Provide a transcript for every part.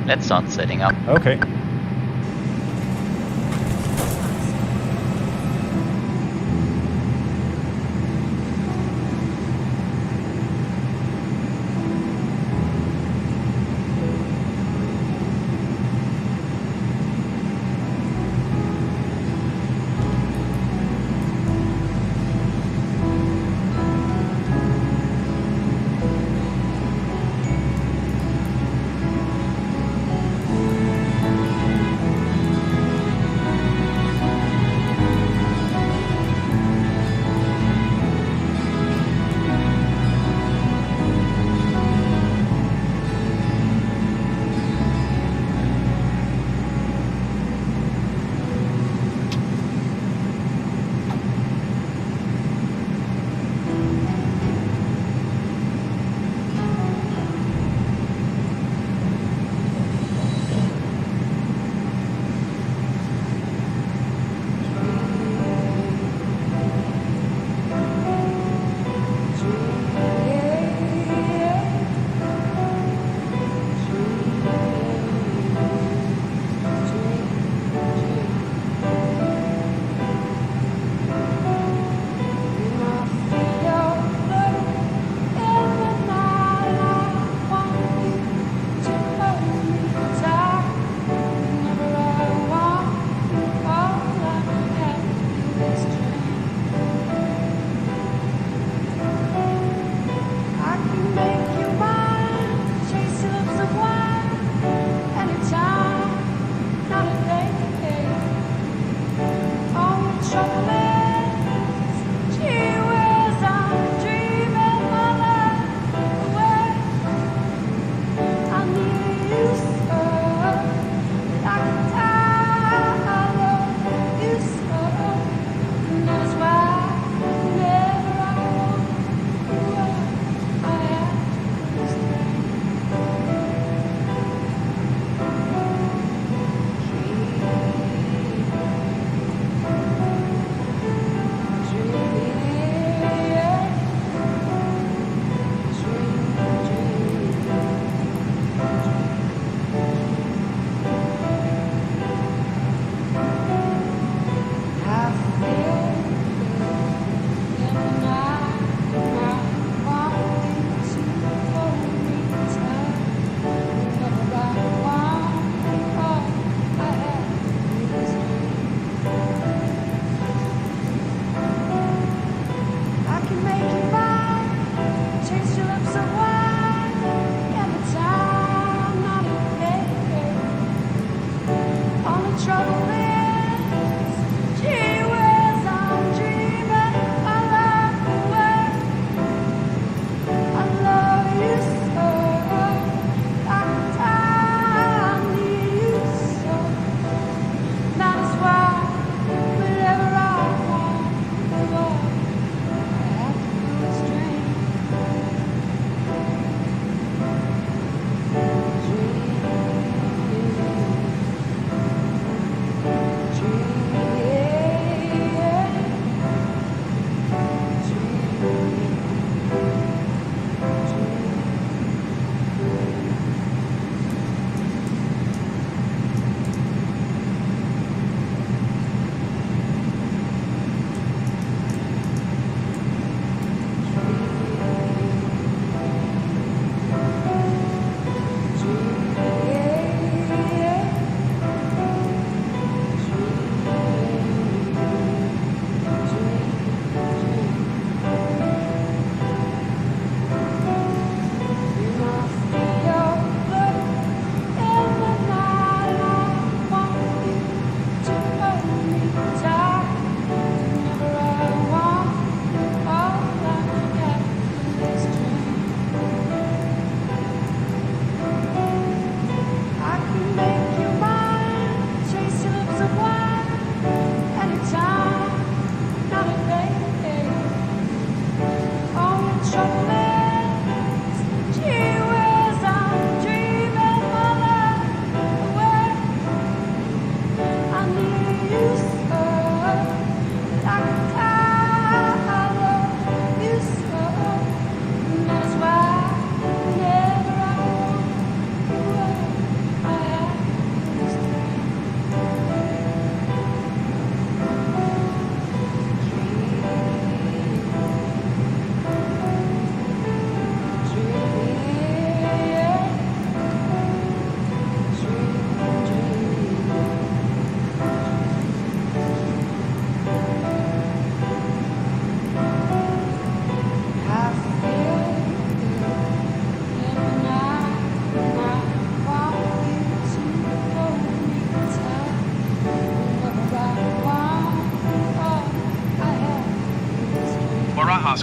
Let's start setting up. Okay.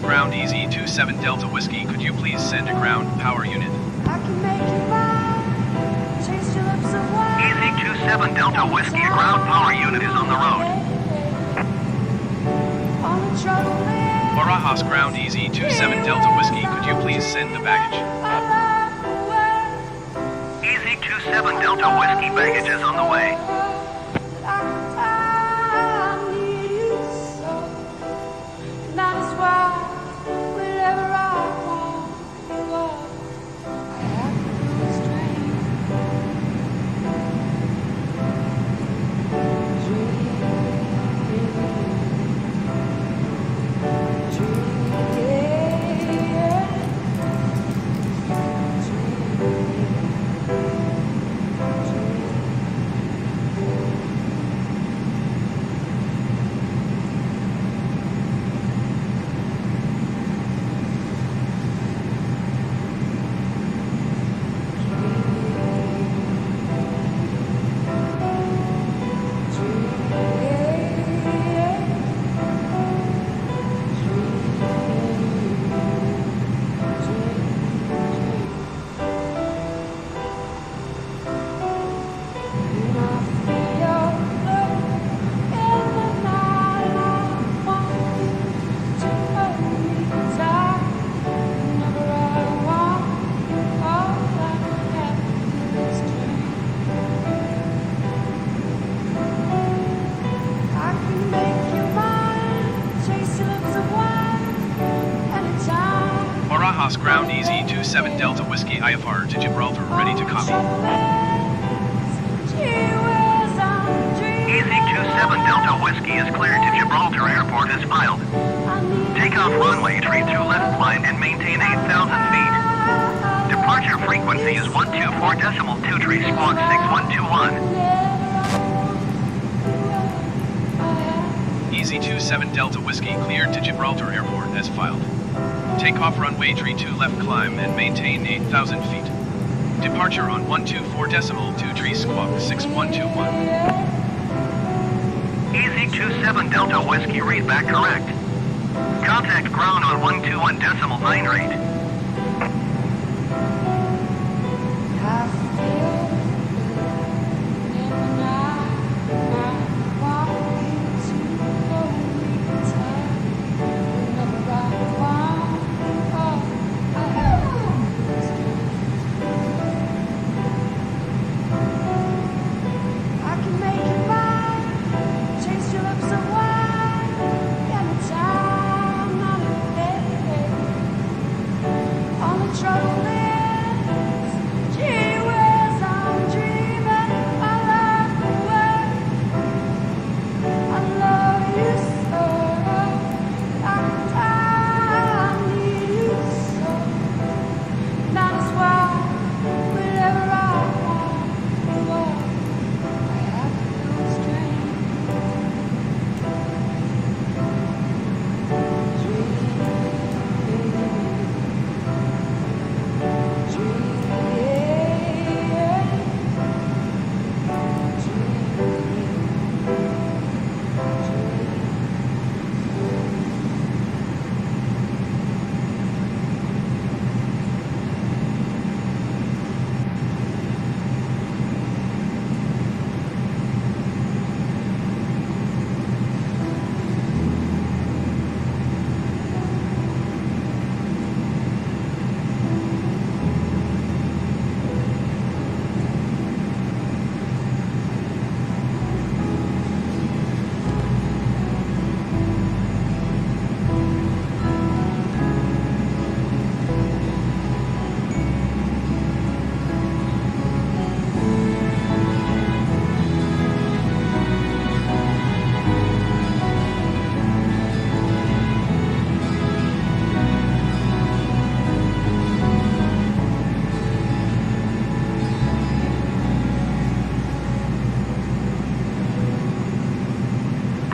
ground EZY27 Whiskey, could you please send a ground power unit? EZY27 Whiskey, a ground power unit is on the road. Barajas ground EZY27 Whiskey, could you please send the baggage? EZY27 Whiskey, baggage is on the way. Barajas ground EZY27 Whiskey IFR to Gibraltar, ready to copy. EZY27 Whiskey is cleared to Gibraltar Airport as filed. Take off runway 32 left line and maintain 8,000 feet. Departure frequency is 124.23 squawk 6121. EZY27 Whiskey cleared to Gibraltar Airport as filed. Take off runway 32 left climb and maintain 8,000 feet. Departure on 124.23 squawk 6121. EZY27 Whiskey, read back correct. Contact ground on 121.9 rate.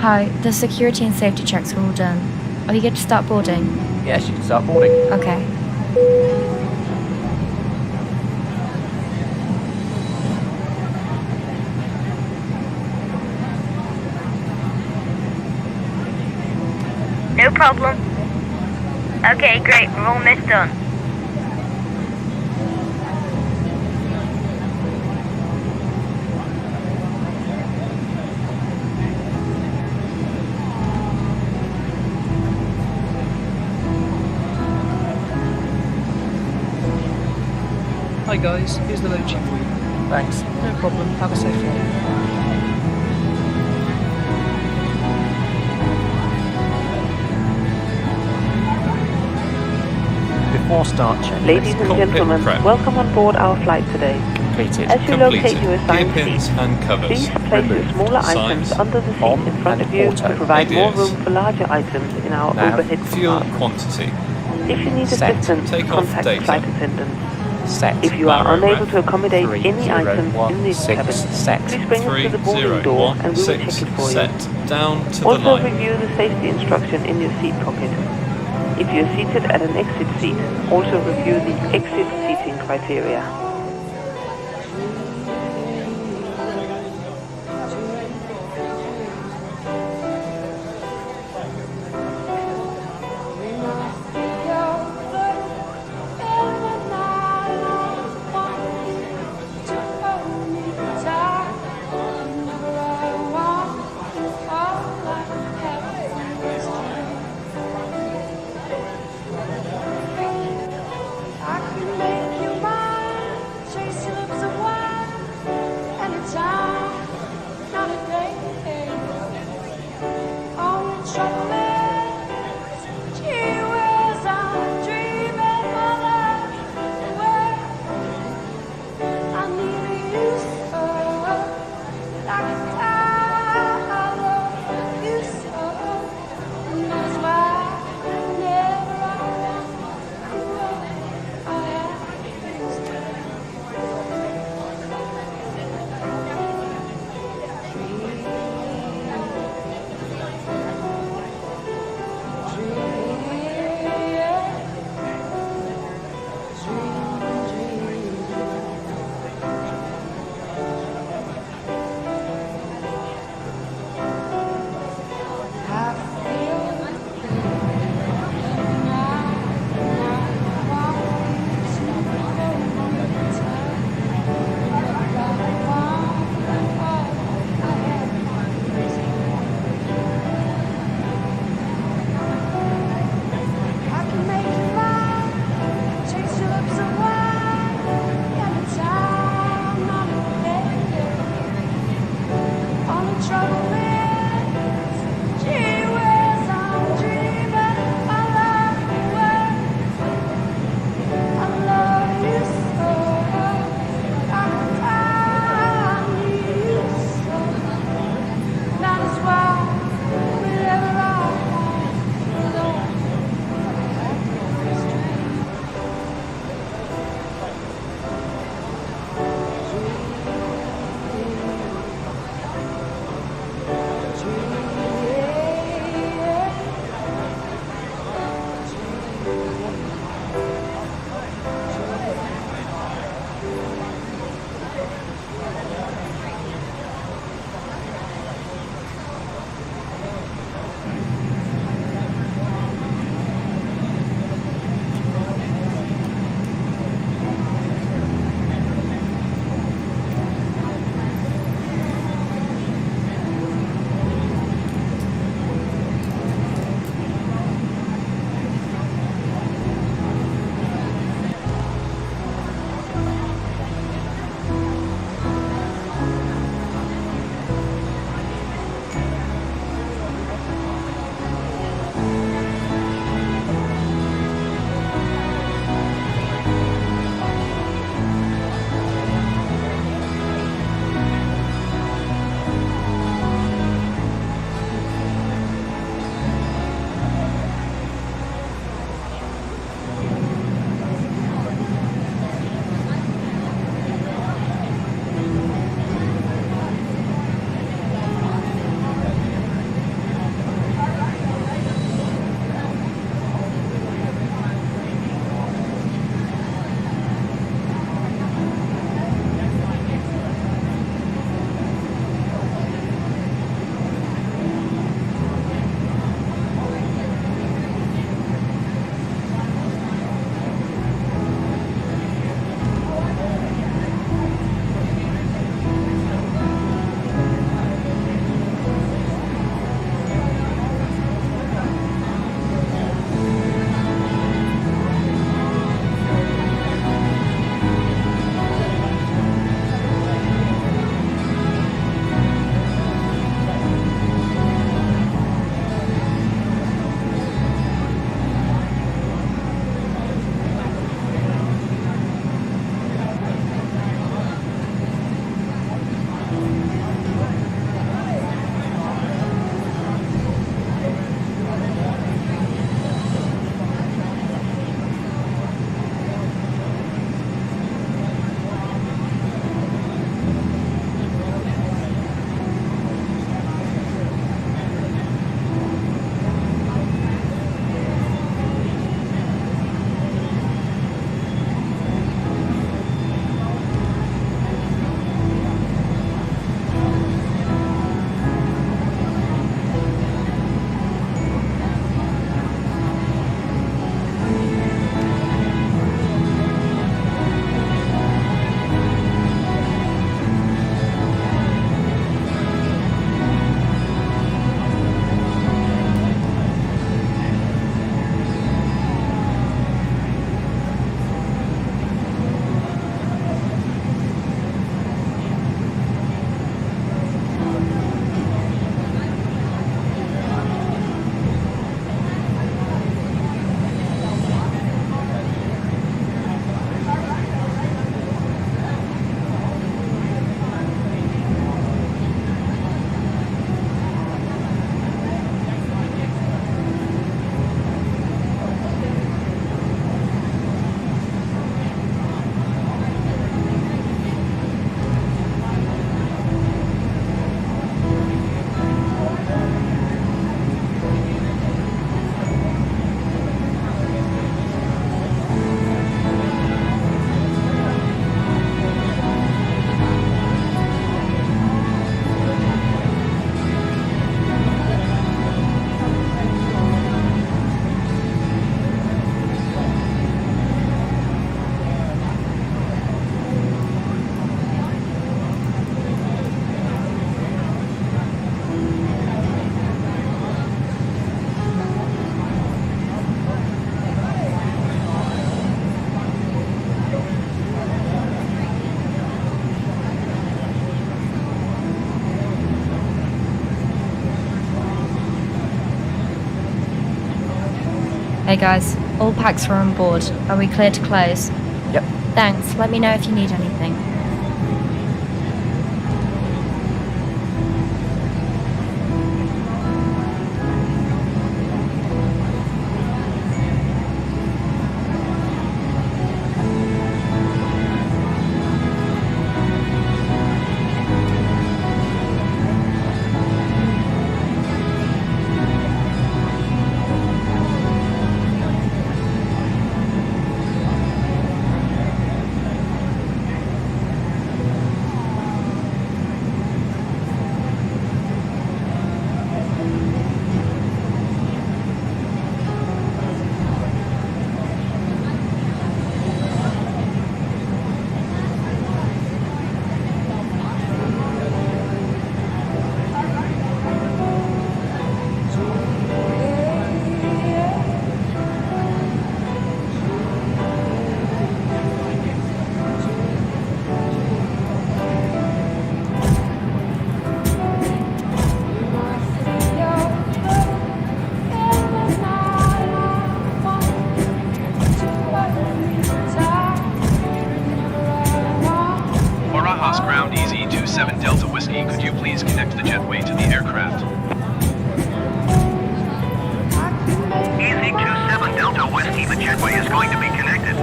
Hi, the security and safety checks are all done. Are you good to start boarding? Yes, you can start boarding. Okay. No problem. Okay, great. We're almost done. Hi guys, here's the load sheet for you. Thanks. No problem, have a safe flight. Before start check. Ladies and gentlemen, welcome on board our flight today. Completed. As you locate your assigned Gear pins seat, and covers. please place your smaller items Signs. under the seat On in front and of you auto. to provide more Ideas. room for larger items in our Nav. overhead Fuel compartments. quantity. If you need Set. assistance, Take off contact data. flight attendants. Set. If you are Biro unable ref. to accommodate any items in this 30116 cabin, set. please bring it to the boarding door and we will check it for you. Set down to the Also line. review the safety instruction in your seat pocket. If you are seated at an exit seat, also review the exit seating criteria. Hey guys, all packs are on board. Are we clear to close? Yep. Thanks, let me know if you need anything. Ground EZY27 Whiskey, could you please connect the jetway to the aircraft? EZY27 Whiskey, the jetway is going to be connected.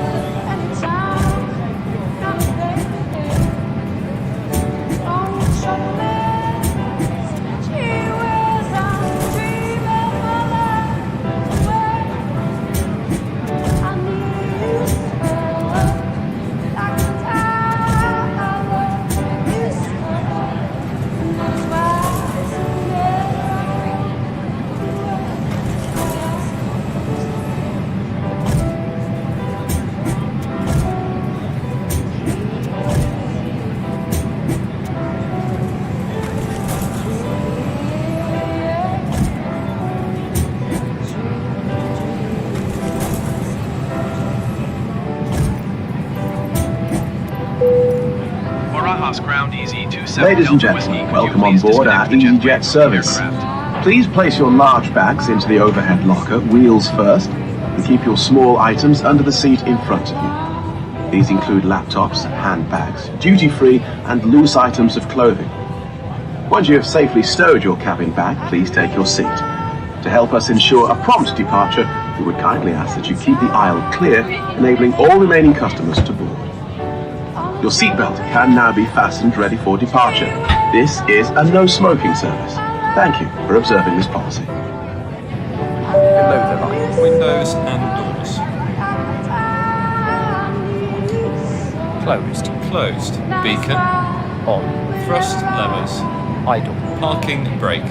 Ground EZY27 Ladies and gentlemen, welcome on board our EasyJet service. Please place your large bags into the overhead locker, wheels first, and keep your small items under the seat in front of you. These include laptops, handbags, duty-free and loose items of clothing. Once you have safely stowed your cabin bag, please take your seat. To help us ensure a prompt departure, we would kindly ask that you keep the aisle clear, enabling all remaining customers to board. Your seatbelt can now be fastened ready for departure. This is a no-smoking service. Thank you for observing this policy. Below the line. Windows and doors. Closed. Closed. Beacon. On. Thrust levers. Idle. Parking brake.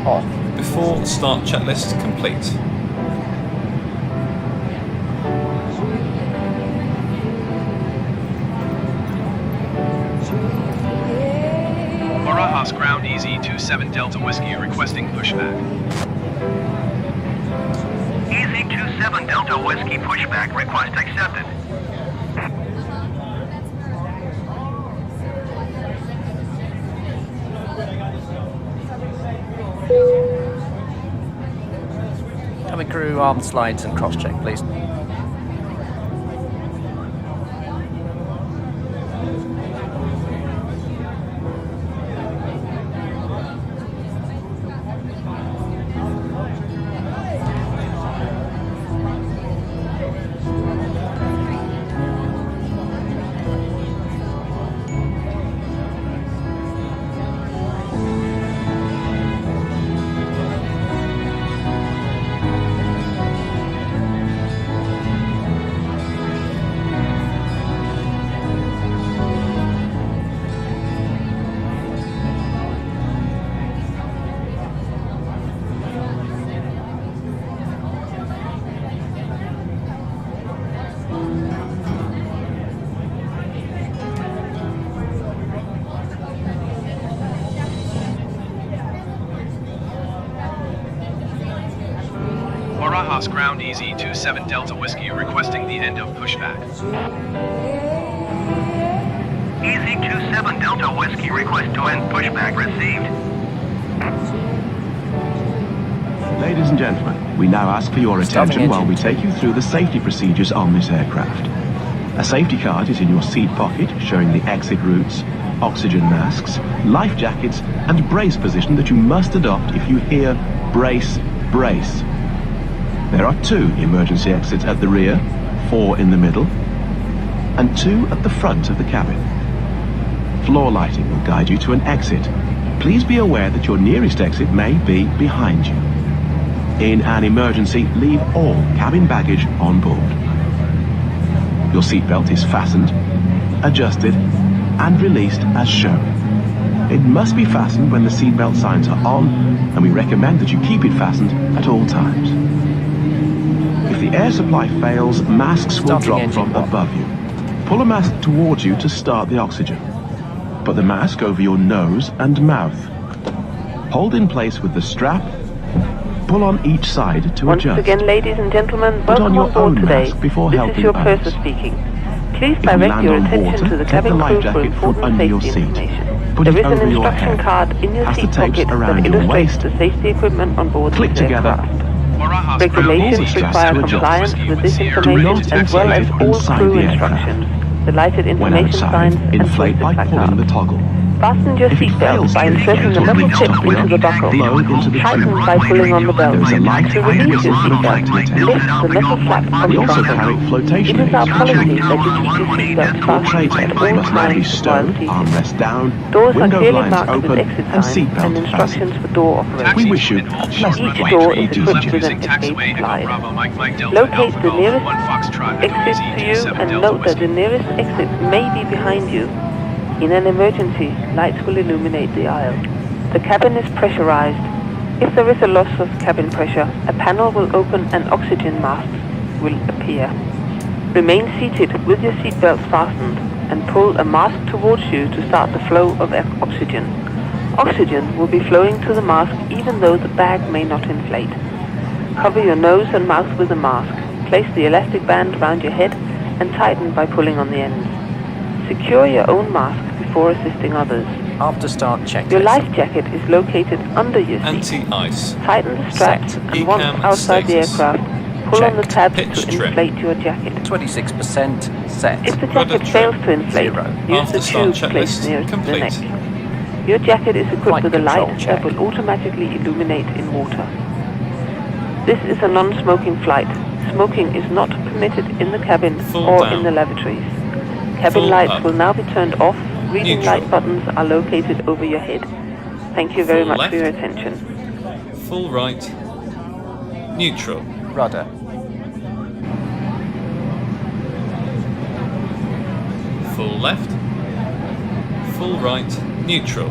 Off. Before start checklist complete. Ground EZY27 Whiskey requesting pushback. EZY27 Whiskey pushback request accepted. Cabin crew, arm slides and cross-check, please. Ground EZY27 Whiskey requesting the end of pushback. EZY27 Whiskey request to end pushback received. Ladies and gentlemen, we now ask for your attention while we take you through the safety procedures on this aircraft. A safety card is in your seat pocket showing the exit routes, oxygen masks, life jackets and brace position that you must adopt if you hear brace, brace. There are 2 emergency exits at the rear, 4 in the middle, and 2 at the front of the cabin. Floor lighting will guide you to an exit. Please be aware that your nearest exit may be behind you. In an emergency, leave all cabin baggage on board. Your seatbelt is fastened, adjusted, and released as shown. It must be fastened when the seatbelt signs are on, and we recommend that you keep it fastened at all times. If the air supply fails, masks will drop from above you. Pull a mask towards you to start the oxygen. Put the mask over your nose and mouth. Hold in place with the strap. Pull on each side to adjust. Once again, ladies and gentlemen, Put on welcome your on board own today. mask before This helping is your others. purser speaking. Please If you direct land your on attention water, to the take cabin the life crew for jacket from important under your safety seat. information. Put There it is an over your instruction head. card in your Pass the seat tapes pocket around that your illustrates waist. the safety equipment on board Click this together. aircraft. Barajas Regulations Ground require rules adjust. compliance with this Do information not as well as activate all inside crew the aircraft. instructions, the lighted When information outside, signs and inflate posted by pulling the placards. toggle. Fasten your If it seatbelt fails by to inserting the inflate or metal reach tips top wheel, into the buckle. blow into the Tighten fuel. by pulling on the belt. There is a light To height release your system seatbelt, back to attain. lift the metal flap from We the also front. carry flotation It is our aids for policy children. that you keep your seatbelt fastened Rotating at all must now be times while stowed, seated. armrest down, Doors are window clearly blinds marked with open, exit and signs seatbelt and instructions fastened. for door operation. We wish you a pleasant Each flight, door ladies is and equipped with an gentlemen. escape slide. Locate Locate the nearest exit to you and note that the nearest exit may be behind you. In an emergency, lights will illuminate the aisle. The cabin is pressurized. If there is a loss of cabin pressure, a panel will open and oxygen masks will appear. Remain seated with your seatbelts fastened and pull a mask towards you to start the flow of oxygen. Oxygen will be flowing to the mask even though the bag may not inflate. Cover your nose and mouth with a mask. Place the elastic band around your head and tighten by pulling on the ends. Secure your own mask before assisting others. After start checklist. Your life jacket is located under your seat. Anti-ice. Tighten the straps Set. and once ECAM outside the status. aircraft, pull on the Checked. tabs Pitch to trim. inflate your jacket. 26% set. If the Rudder jacket trim. fails to inflate, 0. use After the start tube checklist placed nearest to the neck. complete. Your jacket is equipped Flight with a control light check. that will automatically illuminate in water. This is a non-smoking flight. Smoking is not permitted in the cabin Full or down. in the lavatories. Cabin Full lights up. will now be turned off. Reading Neutral. light buttons are located over your head. Thank you very Full much left. for your attention. Full right. Neutral. Rudder. Full left. Full right. Neutral.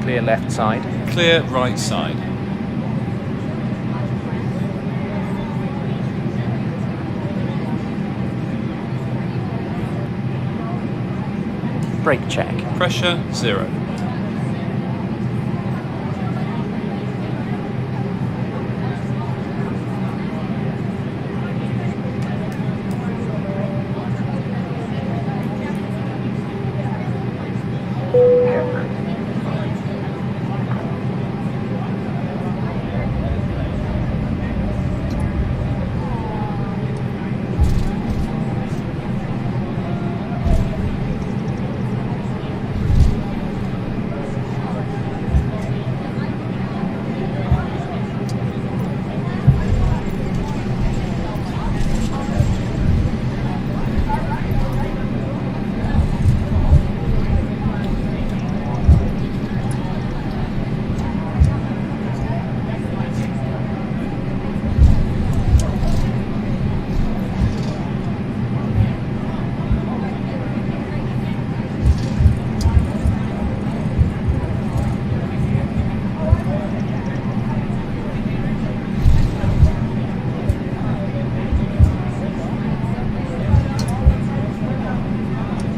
Clear left side. Clear right side. Brake check. Pressure 0.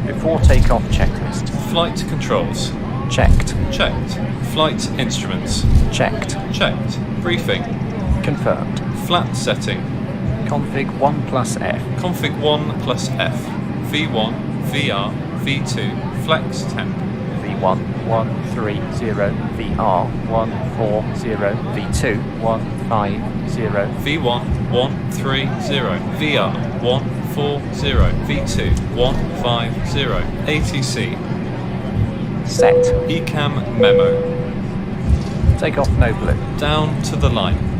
Before takeoff checklist. Flight controls. Checked. Checked. Flight instruments. Checked. Checked. Briefing. Confirmed. Flat setting. Config 1 plus F. Config 1 plus F. V1, VR, V2, flex temp. V1 130, VR 140, V2 150. V1 130, VR 140, V2 150, ATC. Set. ECAM memo. Take off no blue. Down to the line.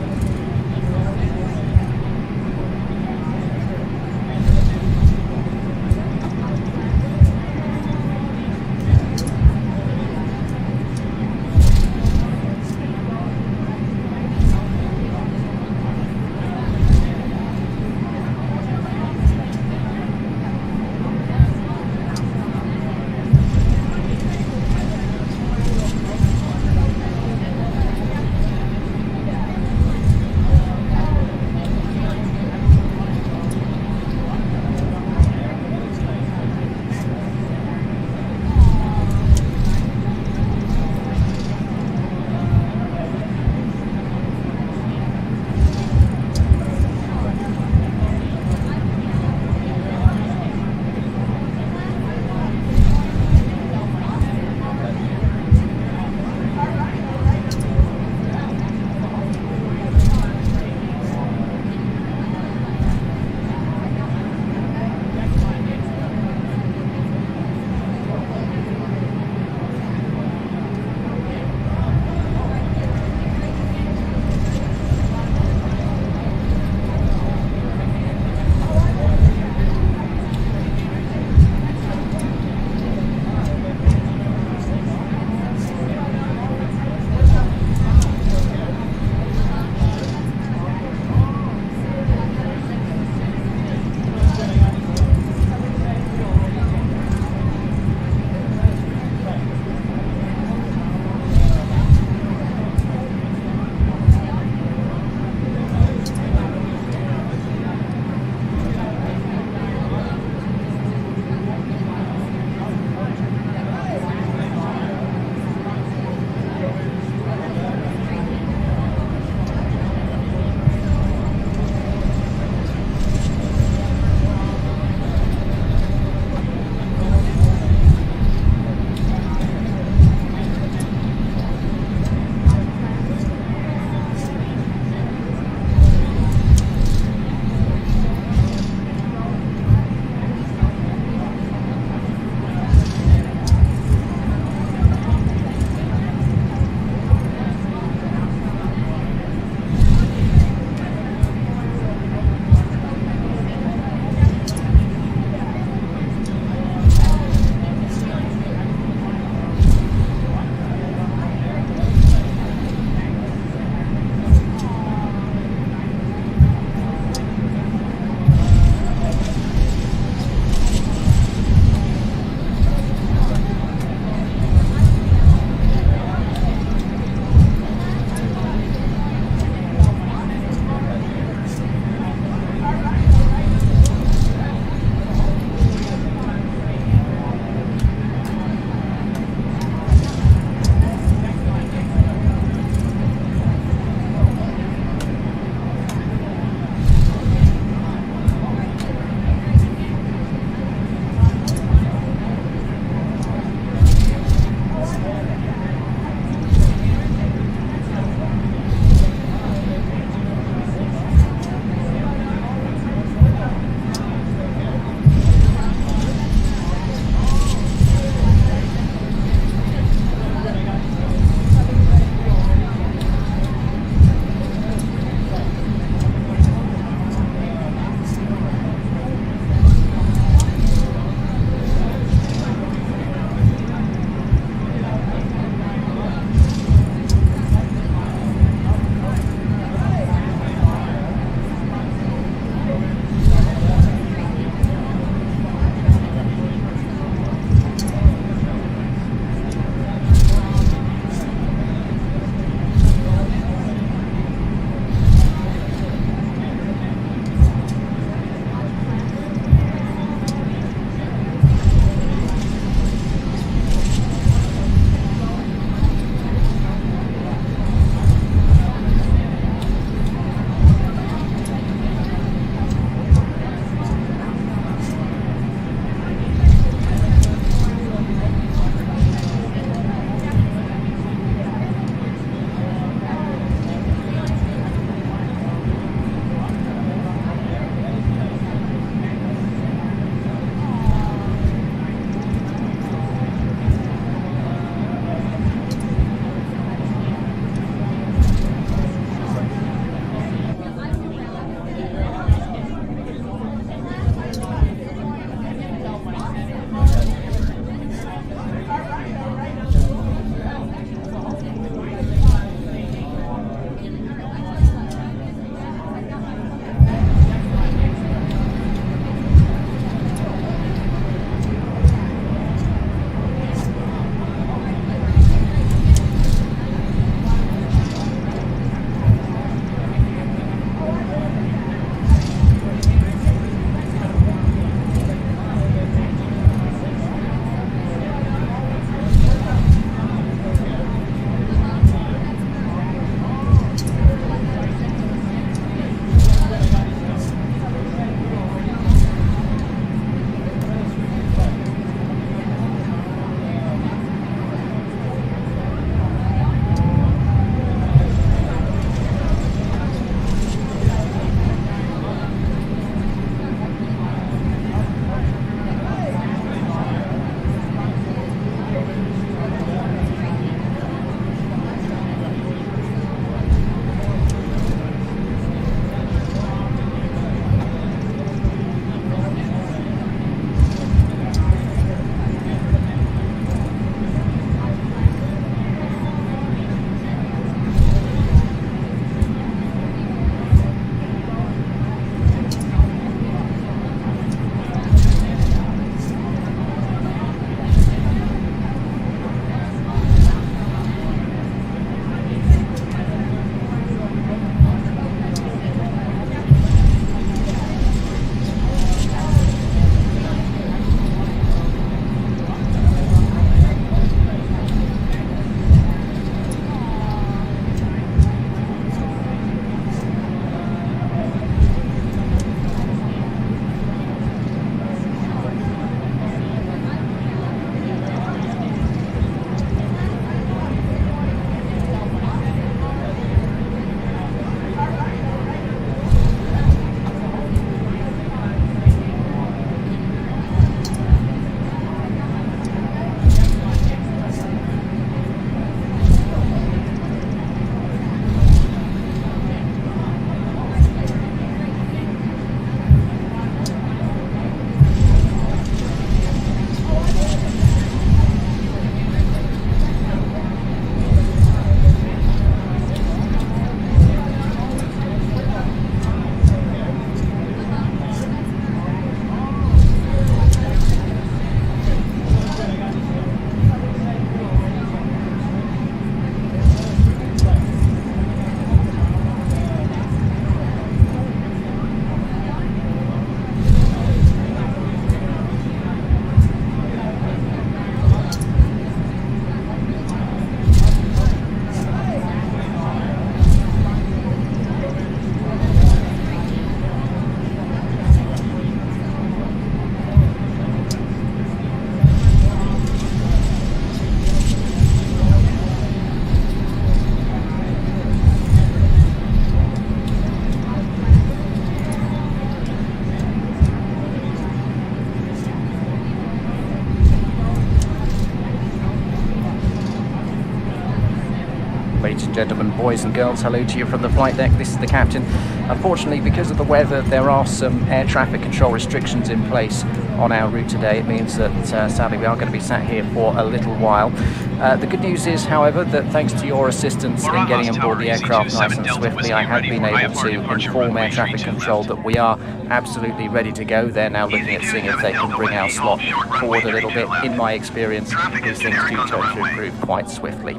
gentlemen, boys and girls, hello to you from the flight deck. This is the captain. Unfortunately, because of the weather, there are some air traffic control restrictions in place on our route today. It means that sadly we are going to be sat here for a little while. The good news is, however, that thanks to your assistance in getting on board the aircraft nice and swiftly, I have been able to inform air traffic control that we are absolutely ready to go. They're now looking at seeing if they can bring our slot forward a little bit. In my experience, these things do turn to improve quite swiftly.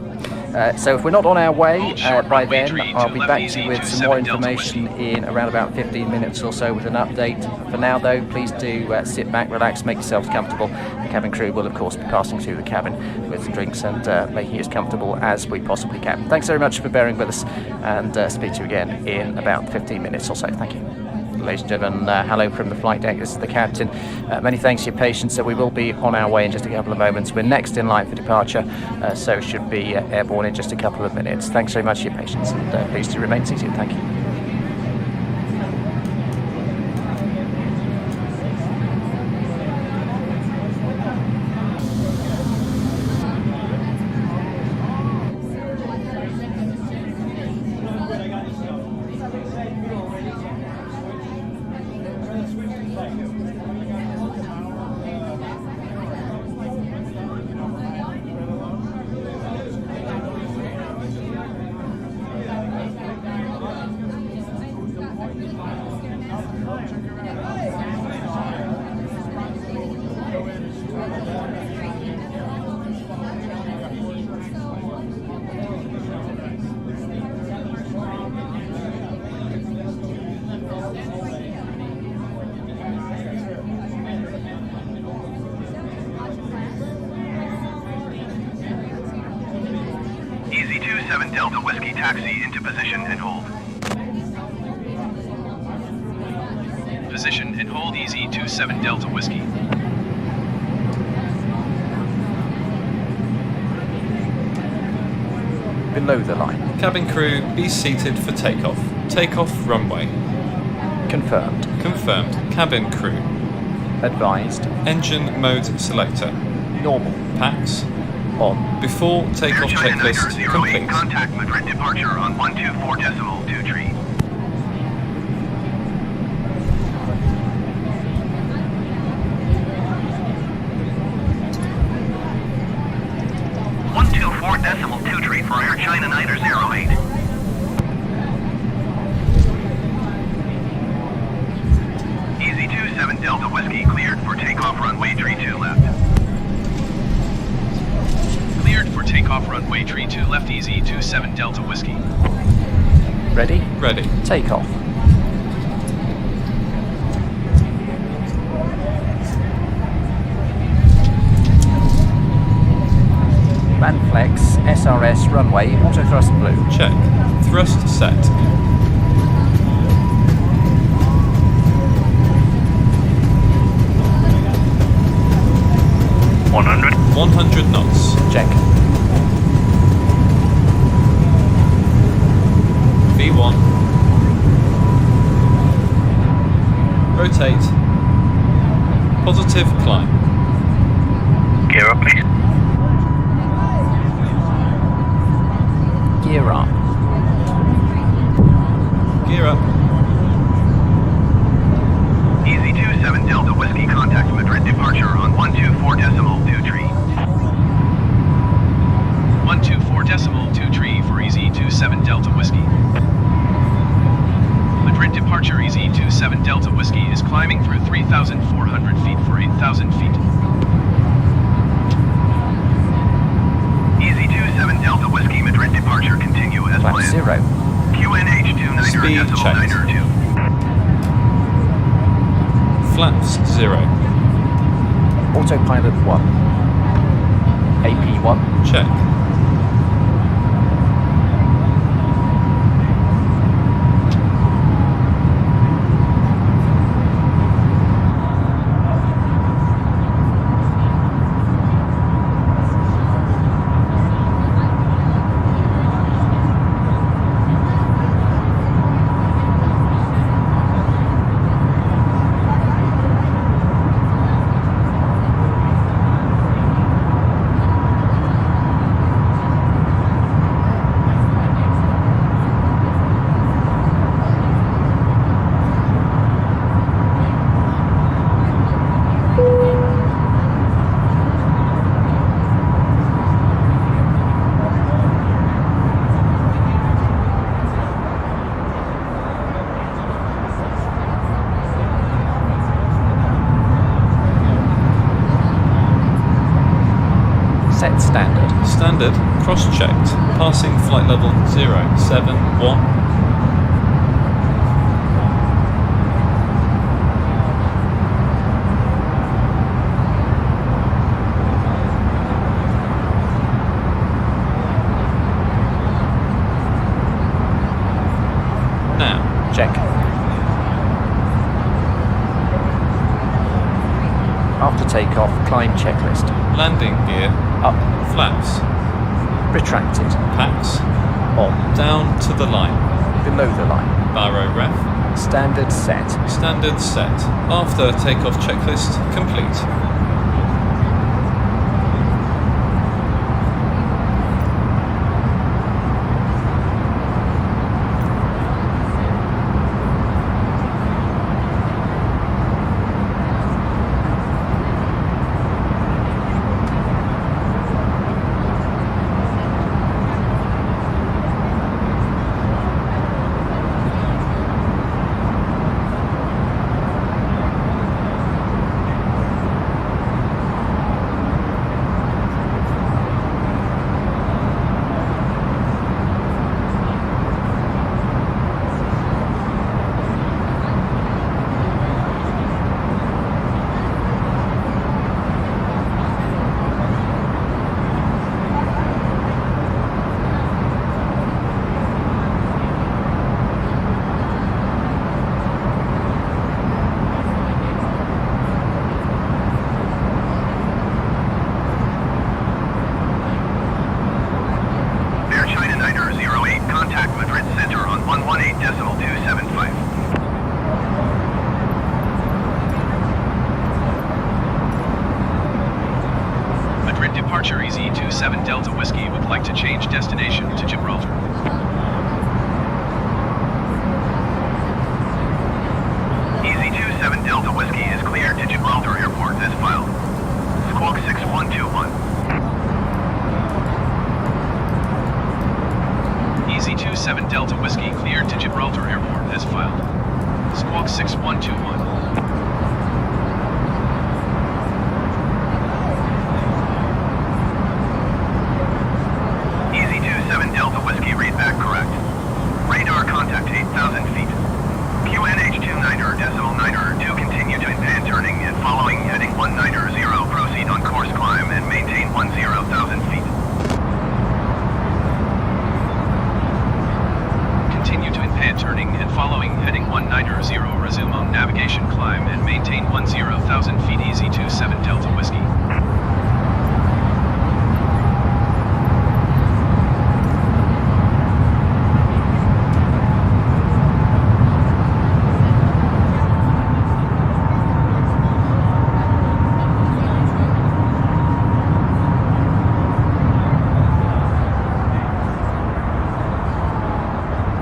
So if we're not on our way by then, I'll be back to you with some more information in around about 15 minutes or so with an update. For now though, please do sit back, relax, make yourselves comfortable. The cabin crew will of course be passing through the cabin with some drinks and making you as comfortable as we possibly can. Thanks very much for bearing with us, and speak to you again in about 15 minutes or so. Thank you. Ladies and gentlemen, hello from the flight deck. This is the captain. Many thanks for your patience. So we will be on our way in just a couple of moments. We're next in line for departure, so should be airborne in just a couple of minutes. Thanks very much for your patience, and please do remain seated. Thank you. EZY27DW Whiskey taxi into position and hold. Position and hold EZY27DW Whiskey. Below the line. Cabin crew, be seated for takeoff. Takeoff runway. Confirmed. Confirmed. Cabin crew. Advised. Engine mode selector. Normal. Packs. On. Before takeoff checklist complete. Contact Madrid departure on 124.23. for Air China Niner 08. EZY27 Delta Whiskey cleared for takeoff runway 32 left. Cleared for takeoff runway 32 left EZY27 Delta Whiskey. Ready? Ready. Takeoff. Manflex, SRS runway, auto thrust blue. Check. Thrust set. $100 knots. Check. V1. Rotate. Positive climb. Gear up, please. Gear up. Gear up. EZY27 Delta Whiskey contact Madrid departure on 124.23. 124.23 for EZY27 Delta Whiskey. Madrid departure EZY27 Delta Whiskey is climbing through 3,400 feet for 8,000 feet. EZY27 Delta Whiskey Madrid departure continue as Flight planned. 0. QNH 29 Speed checked. 92. Flaps 0. Autopilot 1. AP 1. Check. Set standard. Standard, cross-checked, passing flight level 071. Check. After takeoff, climb checklist. Landing gear. Up. Flaps. Retracted. Packs. On. Down to the line. Below the line. Baro ref. Standard set. Standard set. After takeoff checklist complete. Departure EZY27DW Whiskey would like to change destination to Gibraltar. EZY27DW Whiskey is cleared to Gibraltar Airport as filed. Squawk 6121. EZY27DW Whiskey cleared to Gibraltar Airport as filed. Squawk 6121. EZY27DW Whiskey read back correct. Radar contact 8,000 feet. QNH29er.9er to continue to impand turning and following heading 190 proceed on course climb and maintain 10,000 feet. Continue to impand turning and following heading 190 resume on navigation climb and maintain 10,000 feet EZY27DW Whiskey.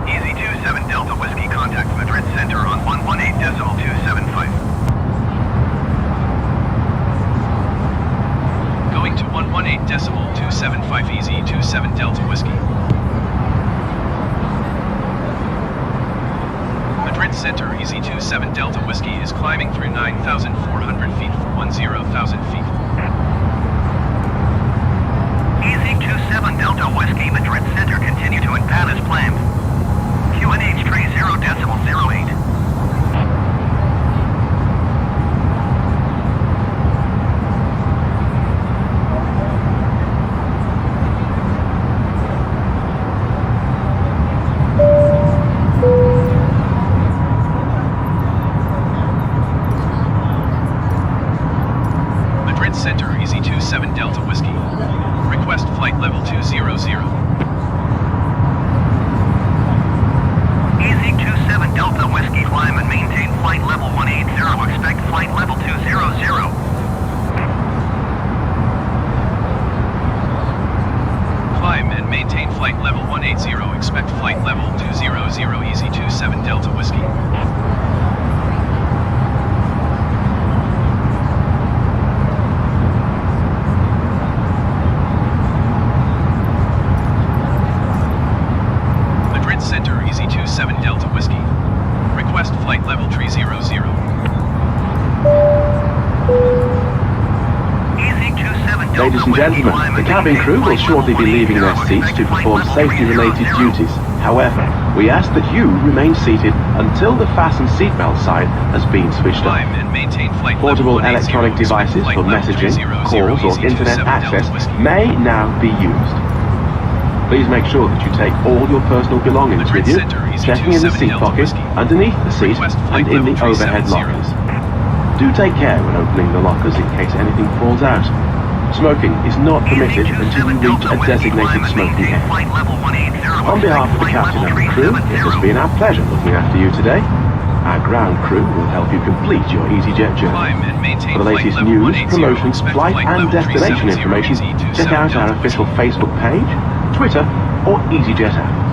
EZY27DW Whiskey contact Madrid Center on 118.275. Going to 118.275 EZY27DW Whiskey. Madrid Center EZY27DW Whiskey is climbing through 9,400 feet for 10,000 feet. EZY27DW Whiskey Madrid Center continue to impand as planned. QNH 30.08. Madrid Center EZY27DW Whiskey. Request flight level 200. EZY27DW Whiskey climb and maintain flight level 180. Expect flight level 200. Climb and maintain flight level 180. Expect flight level 200 EZY27DW Whiskey. Madrid Center EZY27DW Whiskey. Request flight level 300. EZY27DW Ladies and gentlemen, the cabin crew will shortly be leaving their seats to perform safety-related duties. However, we ask that you remain seated until the fasten seatbelt sign has been switched on. Portable electronic devices for messaging, calls or internet access may now be used. Please make sure that you take all your personal belongings with you, checking in the seat pocket, underneath the seat and in the overhead lockers. Do take care when opening the lockers in case anything falls out. Smoking is not permitted until you reach a designated smoking area. On behalf of the captain and the crew, it has been our pleasure looking after you today. Our ground crew will help you complete your EasyJet journey. For the latest news, promotions, flight and destination information, check out our official Facebook page, Twitter or EasyJet app.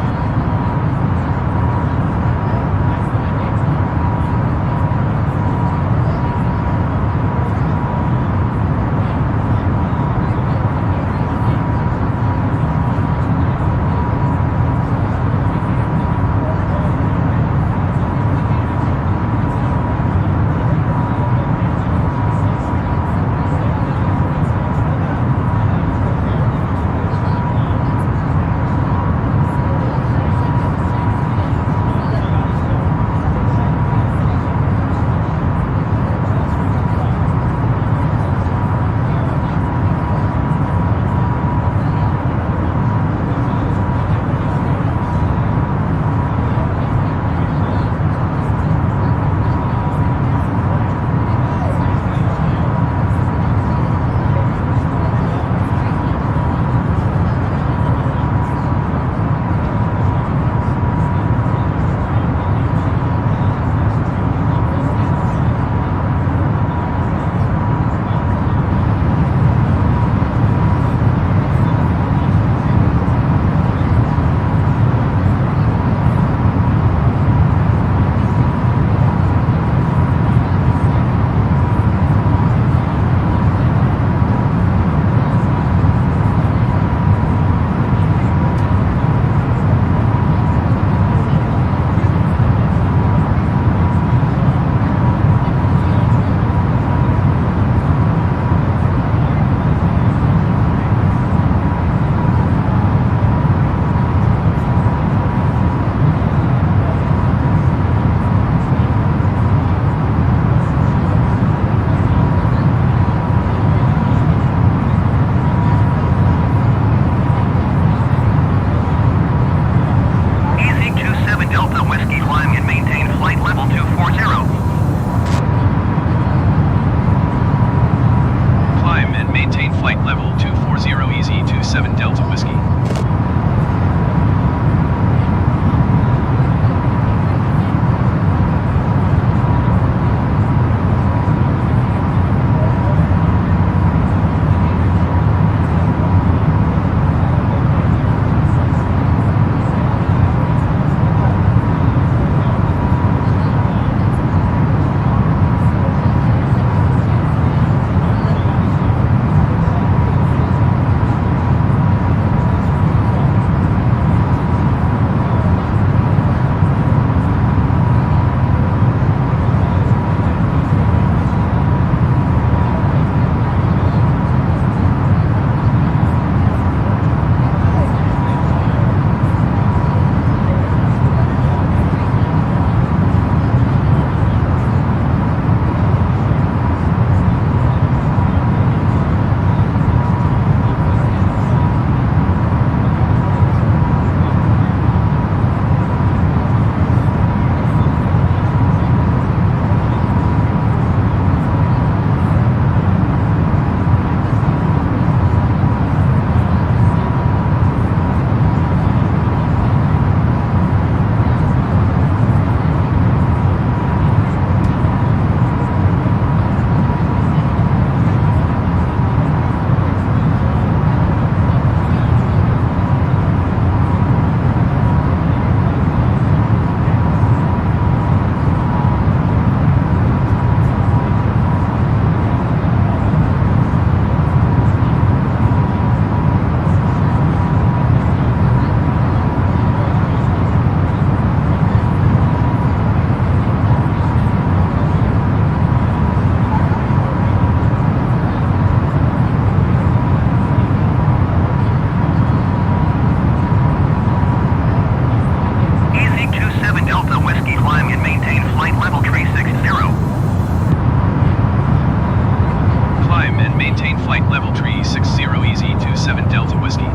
3060 EZY27DW Whiskey.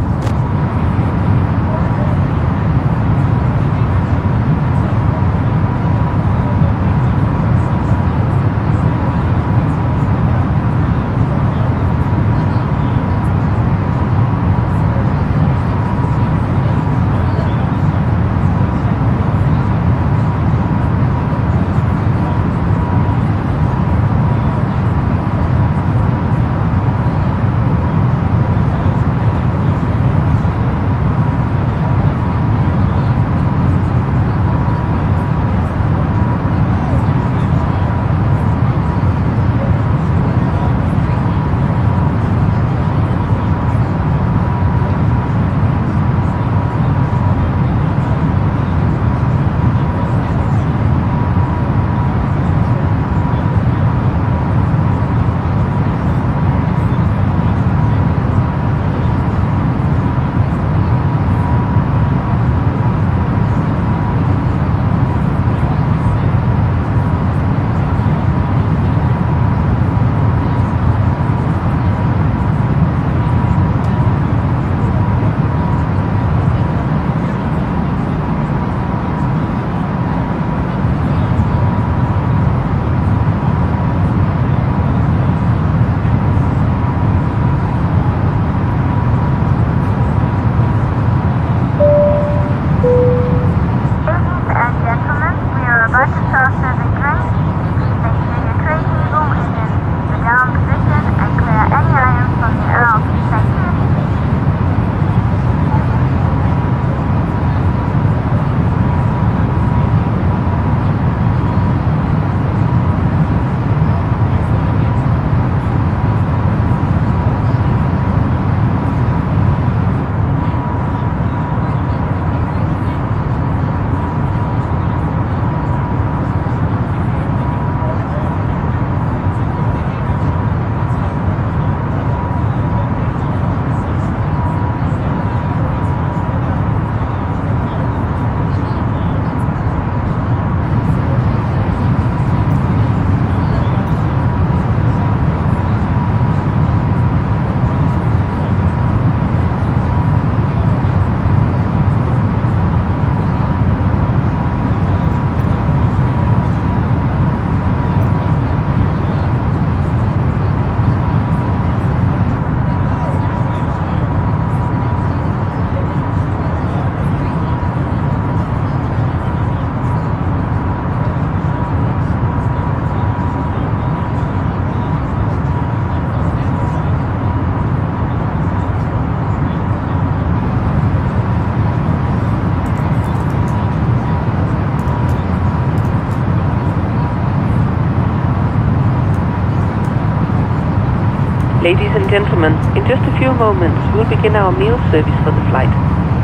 Ladies and gentlemen, in just a few moments we'll begin our meal service for the flight.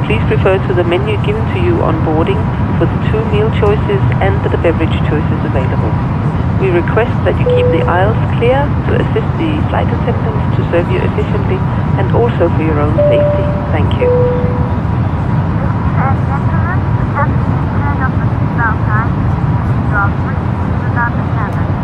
Please refer to the menu given to you on boarding for the 2 meal choices and the beverage choices available. We request that you keep the aisles clear to assist the flight attendants to serve you efficiently and also for your own safety. Thank you. Ladies and gentlemen, just turn off the seatbelt sign. You are free to start the service.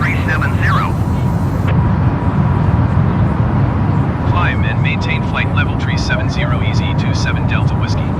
370. Climb and maintain flight level 370 EZY27 Whiskey.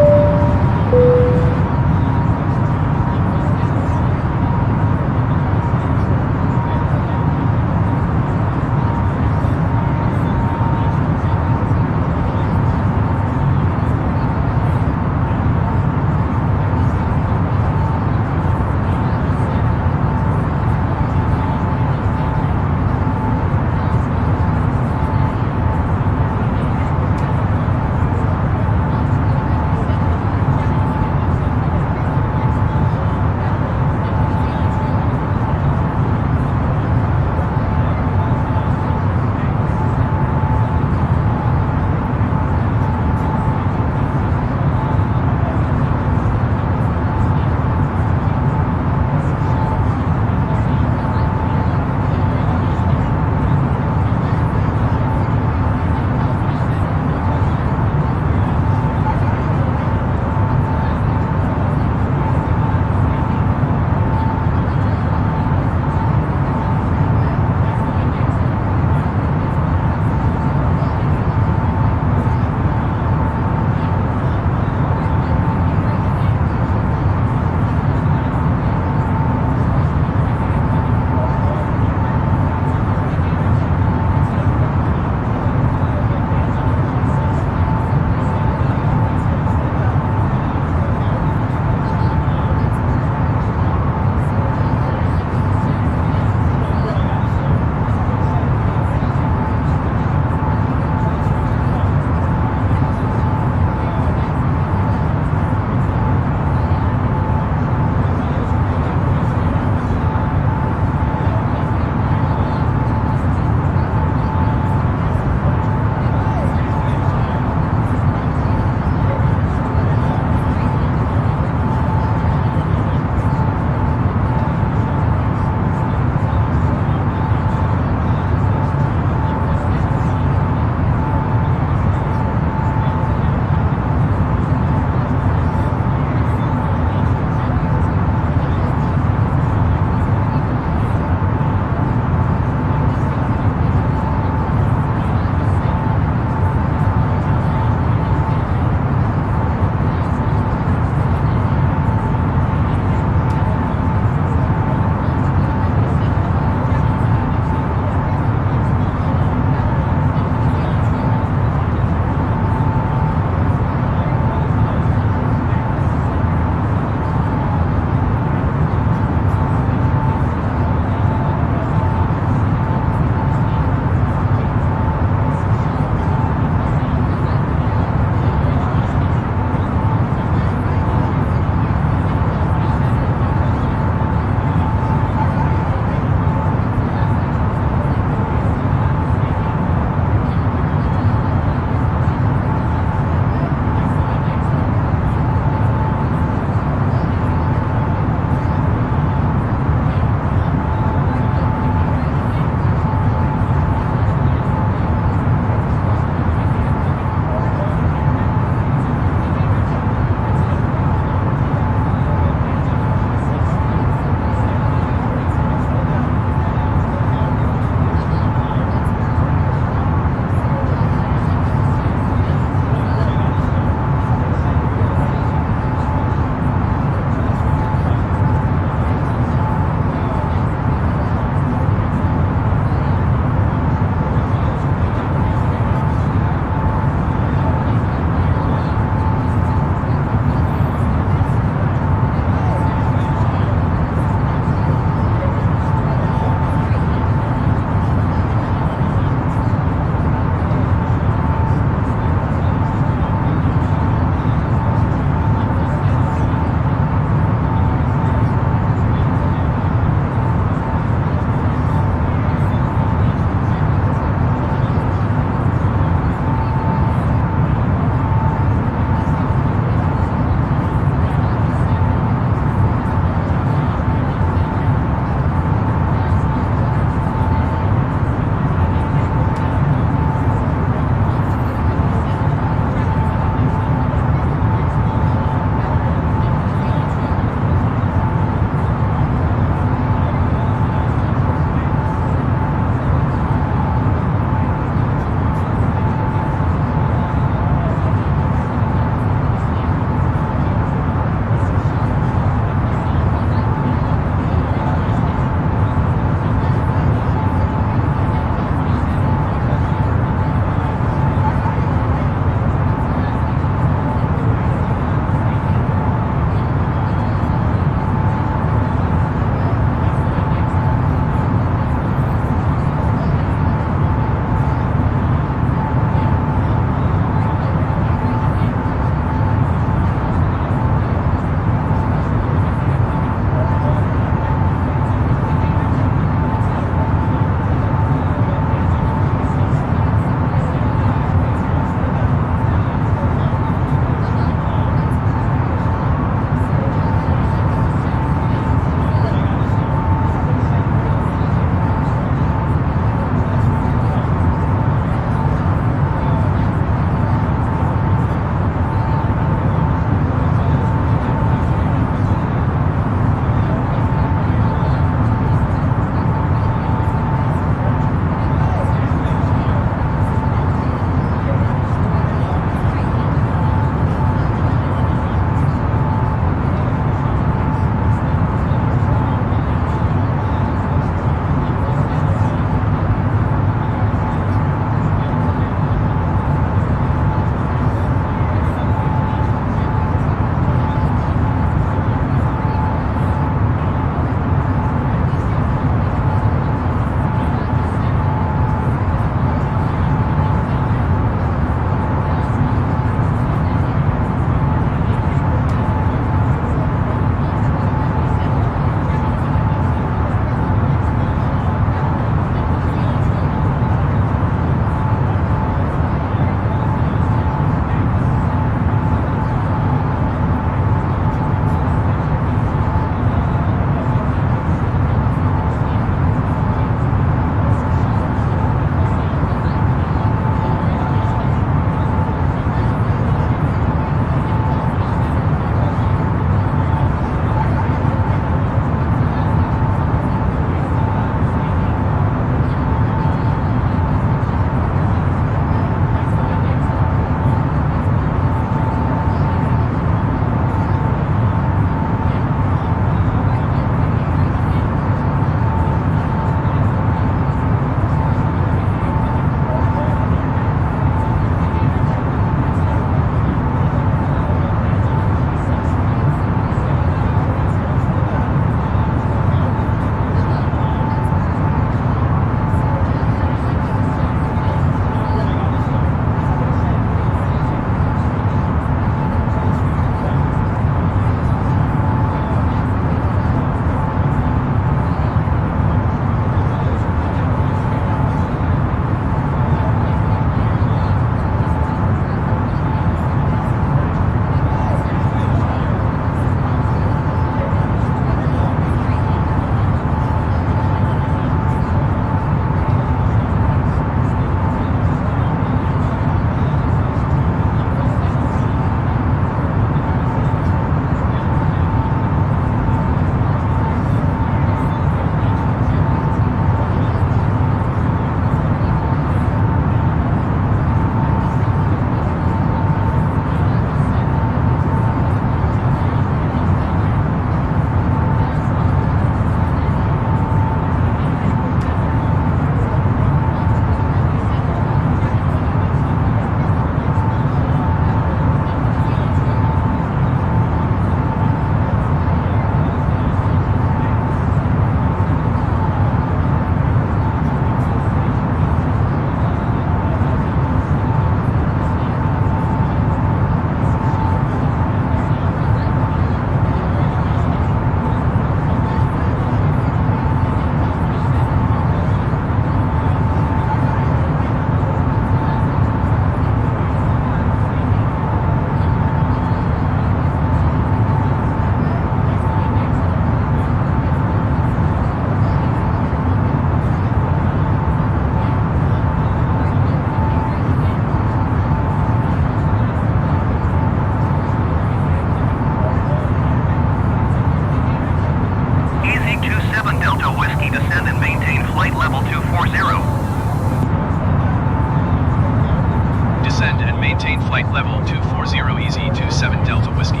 maintain flight level 240 EZY27DW Whiskey.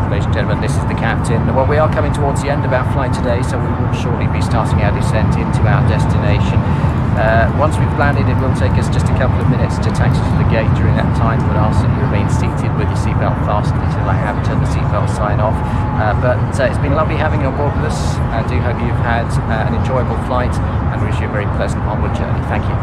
Ladies and gentlemen, this is the captain. Well, we are coming towards the end of our flight today, so we will shortly be starting our descent into our destination. Once we've landed, it will take us just a couple of minutes to taxi to the gate. During that time, we'll ask that you remain seated with your seatbelt fastened until I have turned the seatbelt sign off. But it's been lovely having you on board with us. I do hope you've had an enjoyable flight and wish you a very pleasant onward journey. Thank you.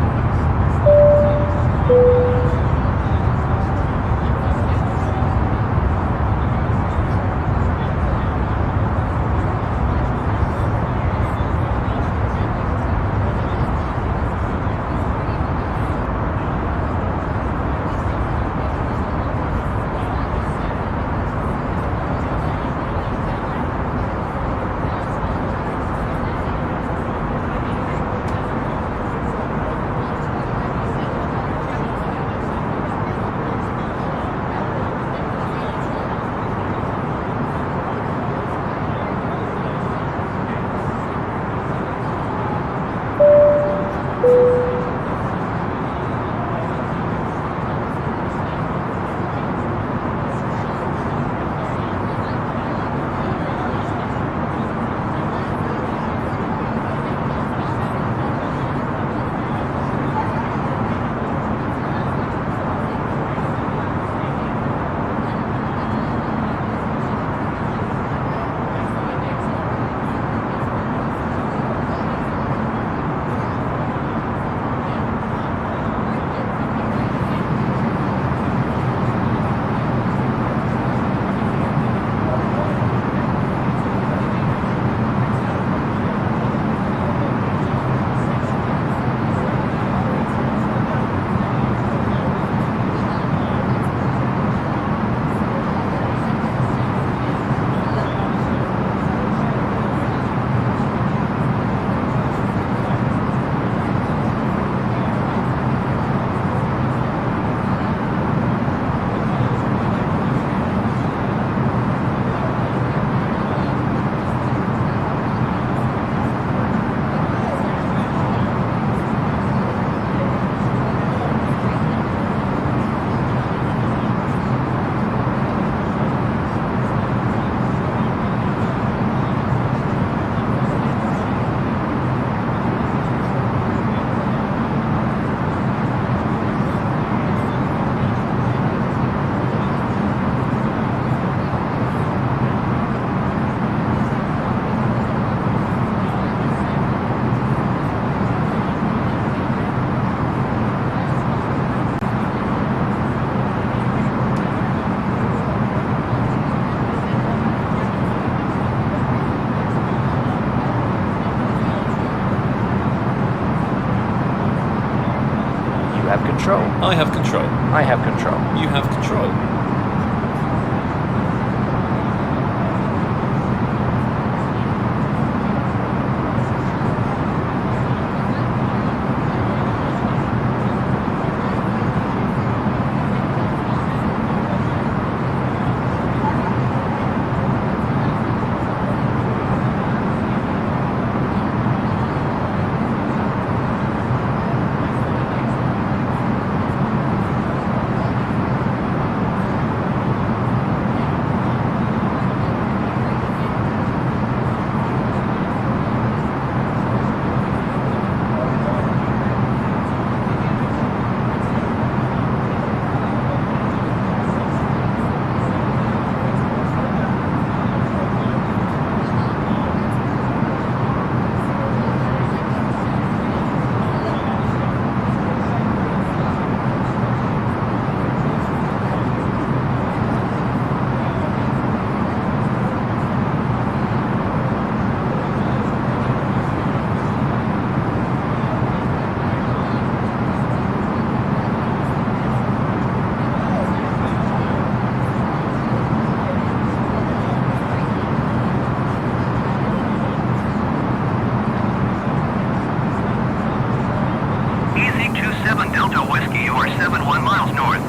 Control. I have control. I have control. You have control. Delta Whiskey, you are 71 miles north.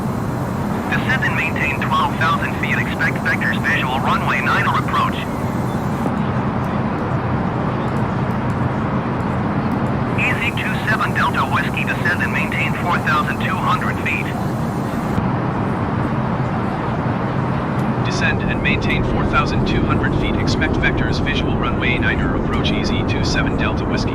Descend and maintain 12,000 feet. Expect vectors visual. Runway 9 or approach. 5,200 feet. Expect vectors visual runway 9er approach EZY27 Delta Whiskey.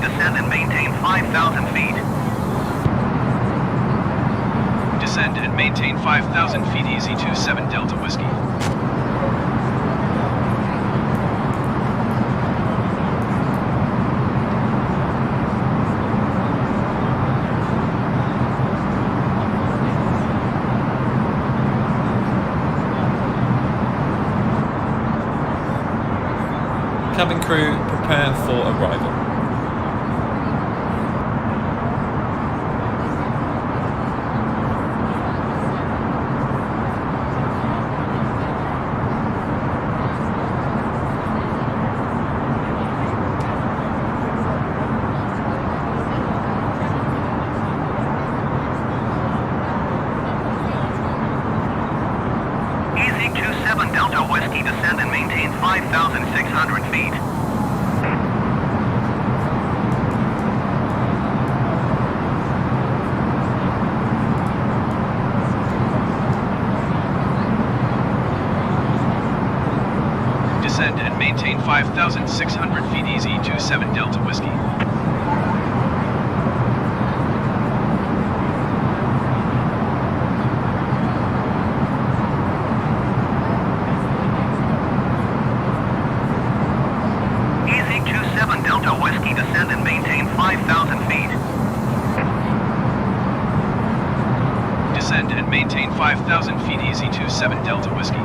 Descend and maintain 5,000 feet. Descend and maintain 5,000 feet. EZY27 Delta Whiskey. Cabin crew, prepare for arrival. EZY27 Delta Whiskey, descend and maintain 5,600 feet. Descend and maintain 5,600 feet. EZY27 Delta Whiskey. EZY27 Delta Whiskey, descend and maintain 5,000 feet. Descend and maintain 5,000 feet. EZY27 Delta Whiskey.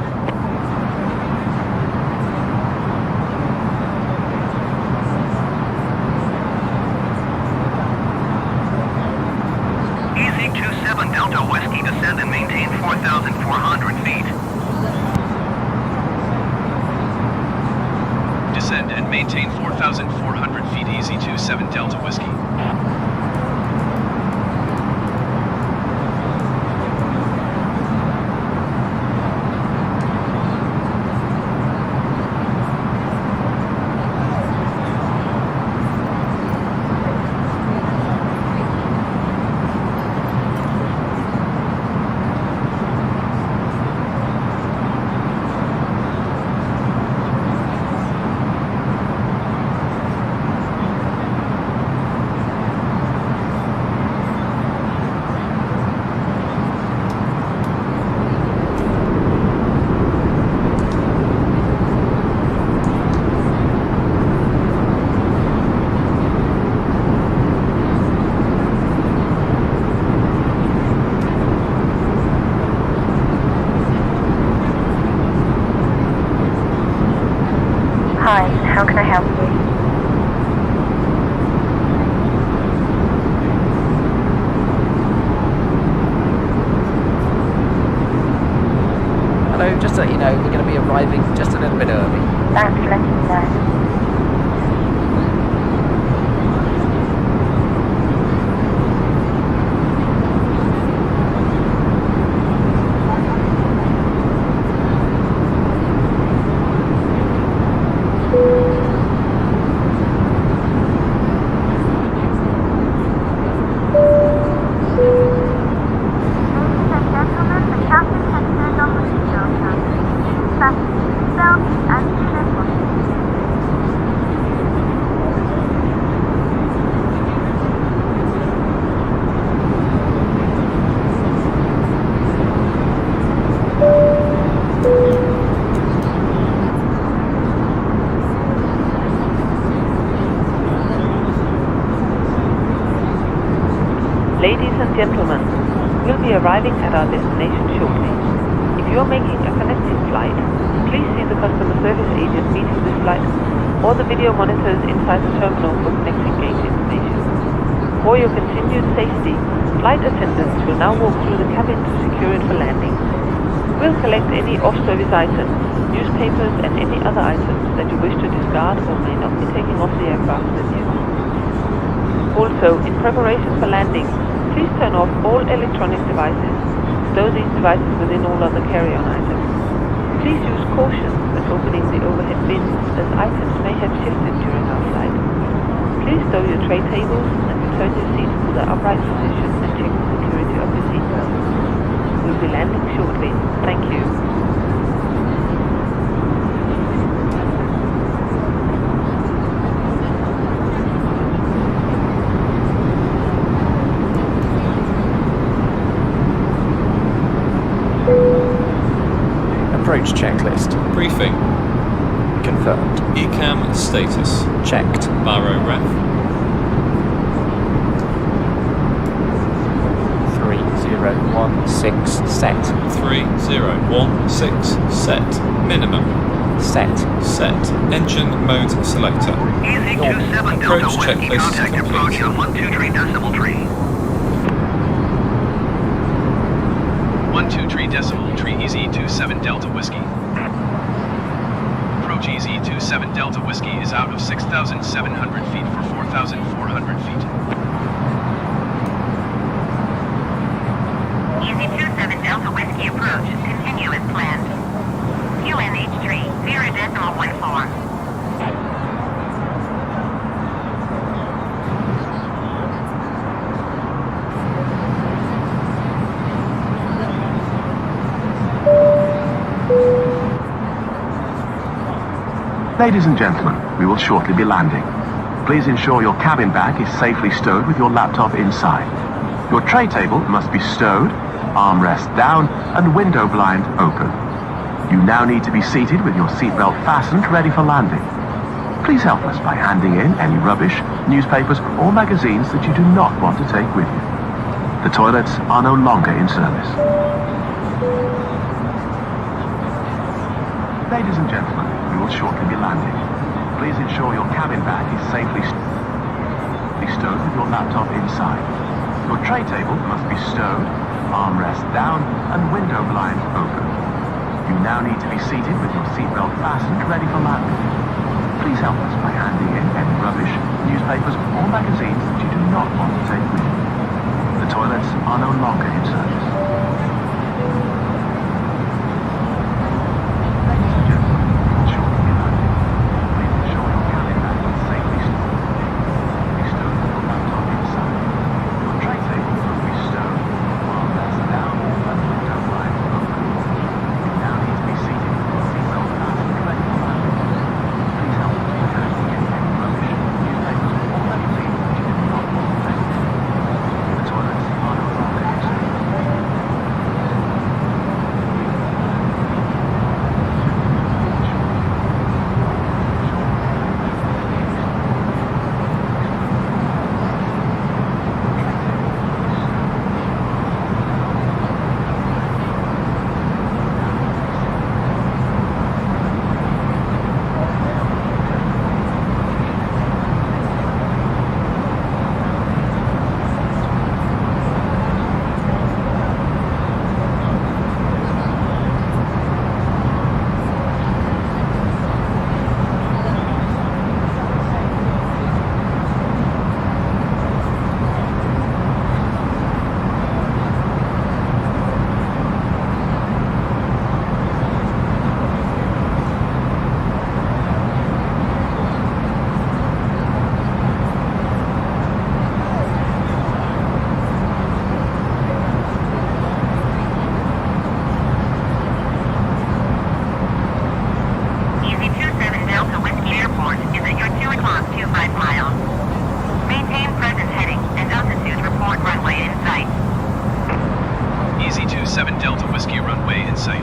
EZY27 Delta Whiskey, descend and maintain 4,400 feet. Descend and maintain 4,400 feet. EZY27 Delta Whiskey. Hi, how can I help you? Hello, just to let you know, we're going to be arriving just a little bit early. Thanks for letting me know. arriving at our destination shortly. If you are making a connecting flight, please see the customer service agent meeting this flight or the video monitors inside the terminal for connecting gate information. For your continued safety, flight attendants will now walk through the cabin to secure it for landing. We'll collect any off-service items, newspapers and any other items that you wish to discard or may not be taking off the aircraft with you. Also, in preparation for landing, please turn off all electronic devices. Stow these devices within all other carry-on items. Please use caution when opening the overhead bins, as items may have shifted during our flight. Please stow your tray tables and return your seats to their upright position and check the security of your seatbelt. We'll be landing shortly. Thank you. Approach checklist. Briefing. Confirmed. ECAM status. Checked. Baro ref. 3016 set. 3016 set. Minimum. Set. Set. Engine mode selector. EZY27DW Approach Whiskey, checklist contact approach complete. on 123.3. 123.3 EZY27 Delta Whiskey. Approach EZY27 Delta Whiskey is out of 6,700 feet for 4,400 feet. EZY27 Delta Whiskey approach. Continue as planned. QNH3 0.14. Ladies and gentlemen, we will shortly be landing. Please ensure your cabin bag is safely stowed with your laptop inside. Your tray table must be stowed, armrest down, and window blind open. You now need to be seated with your seatbelt fastened, ready for landing. Please help us by handing in any rubbish, newspapers, or magazines that you do not want to take with you. The toilets are no longer in service. Ladies and gentlemen, we will shortly be landing. Please ensure your cabin bag is safely stowed with your laptop inside. Your tray table must be stowed, armrest down, and window blind open. You now need to be seated with your seatbelt fastened, ready for landing. Please help us by handing in any rubbish, newspapers, or magazines that you do not want to take with you. The toilets are no longer in service. EZY27 Delta Whiskey runway in sight.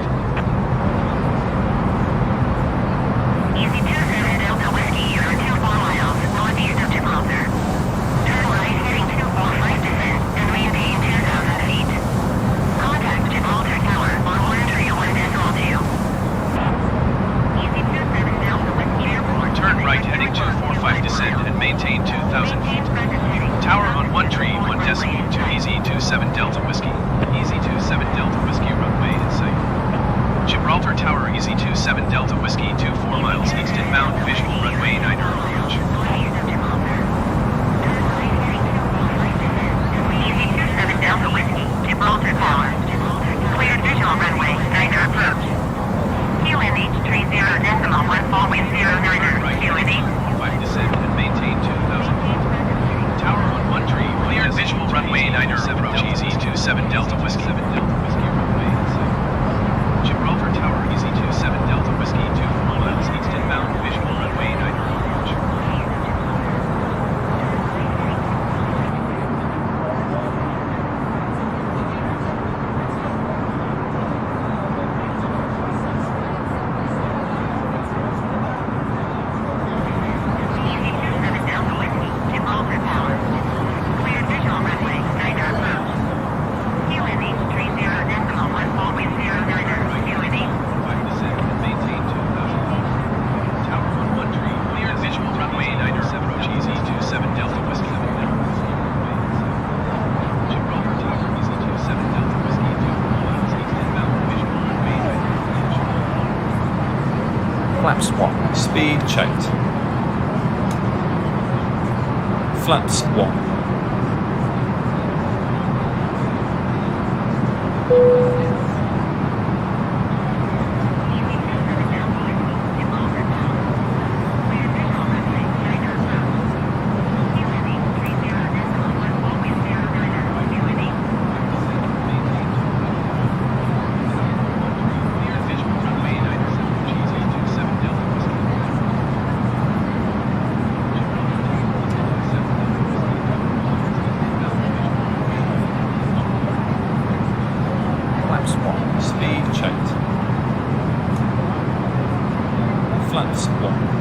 EZY27 Delta Whiskey, you're 24 miles northeast of Gibraltar. Turn right heading 245 descent and maintain 2,000 feet. Flaps 1. Speed checked. Flaps 1. Flaps 1.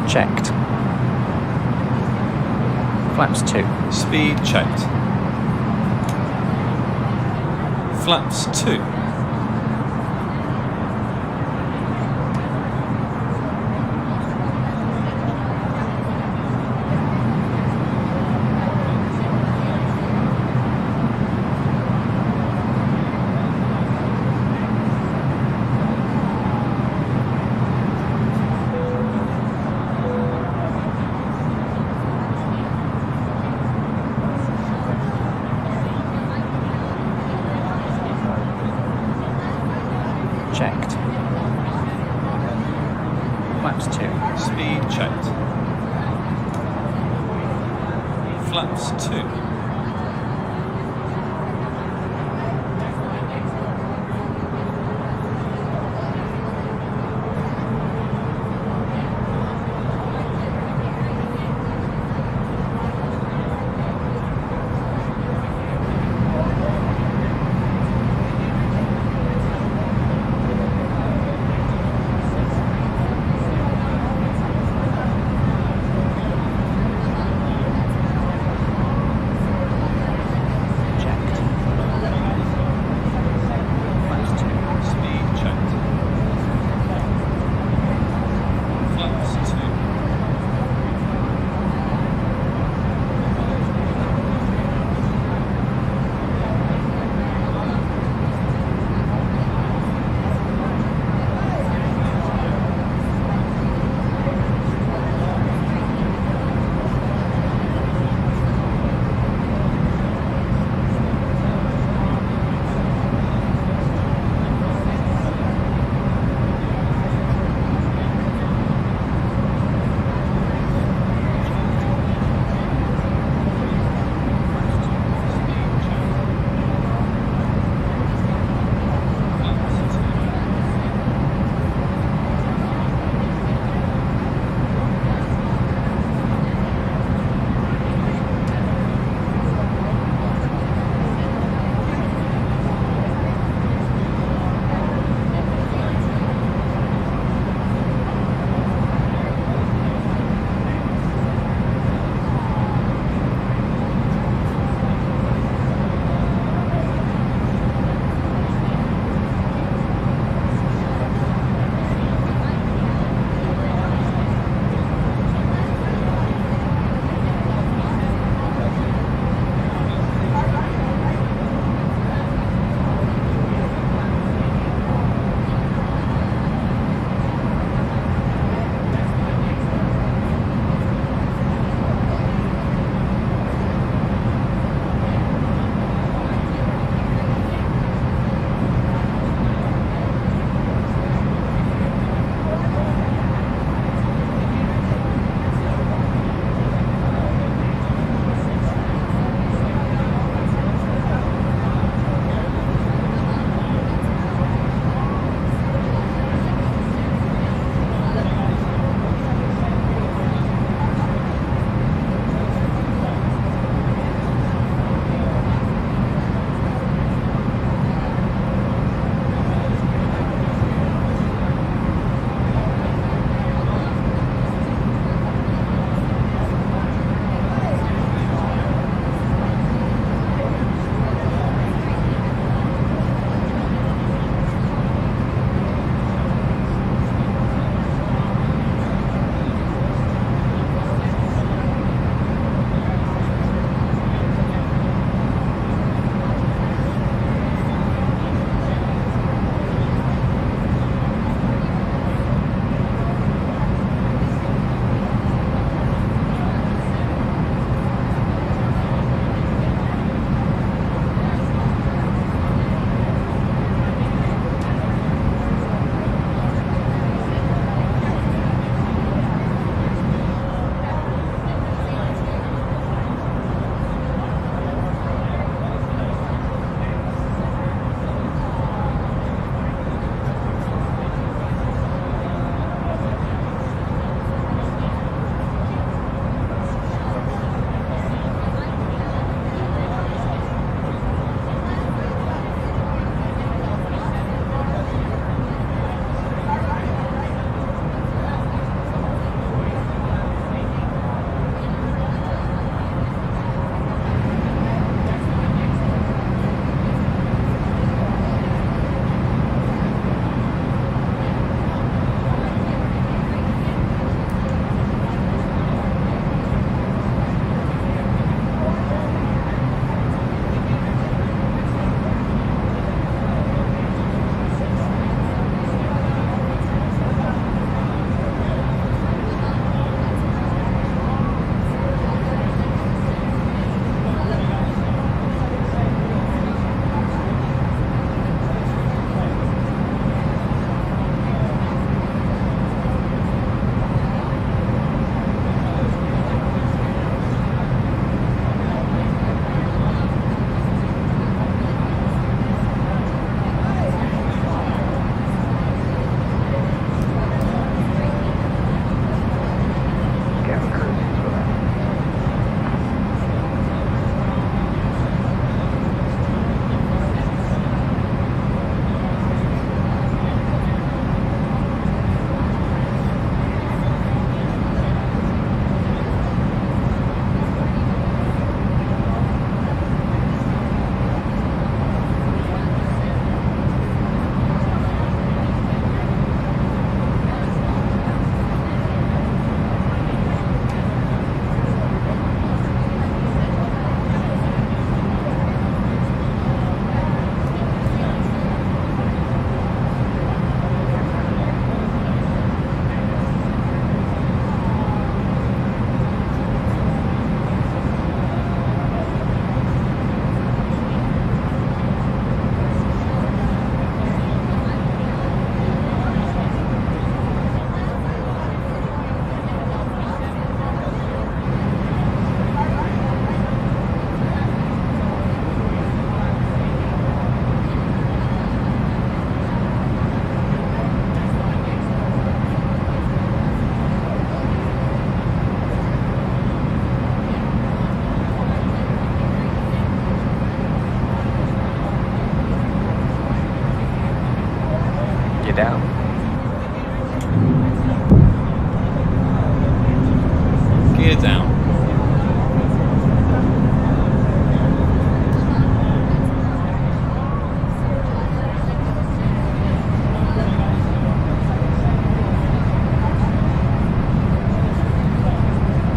Checked. Flaps 2. Speed checked. Flaps 2. Checked. Flaps 2. Speed checked. Flaps 2.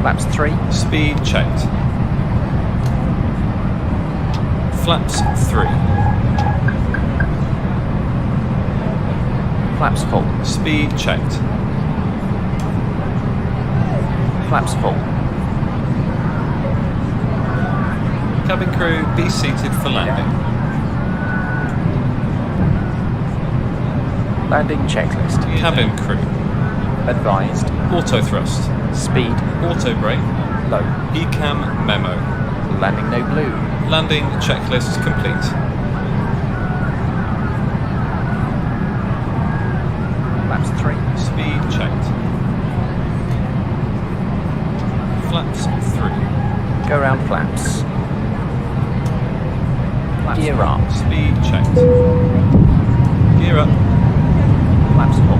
Flaps 3. Speed checked. Flaps 3. Flaps full. Speed checked. Flaps full. Cabin crew, be seated for landing. Landing checklist. Cabin crew. Advised. Auto thrust. Speed. Auto brake. Low. ECAM memo. Landing no blue. Landing checklist complete. Flaps 3. Speed checked. Flaps 3. Go round flaps. Gear up. Speed checked. Gear up. Flaps full.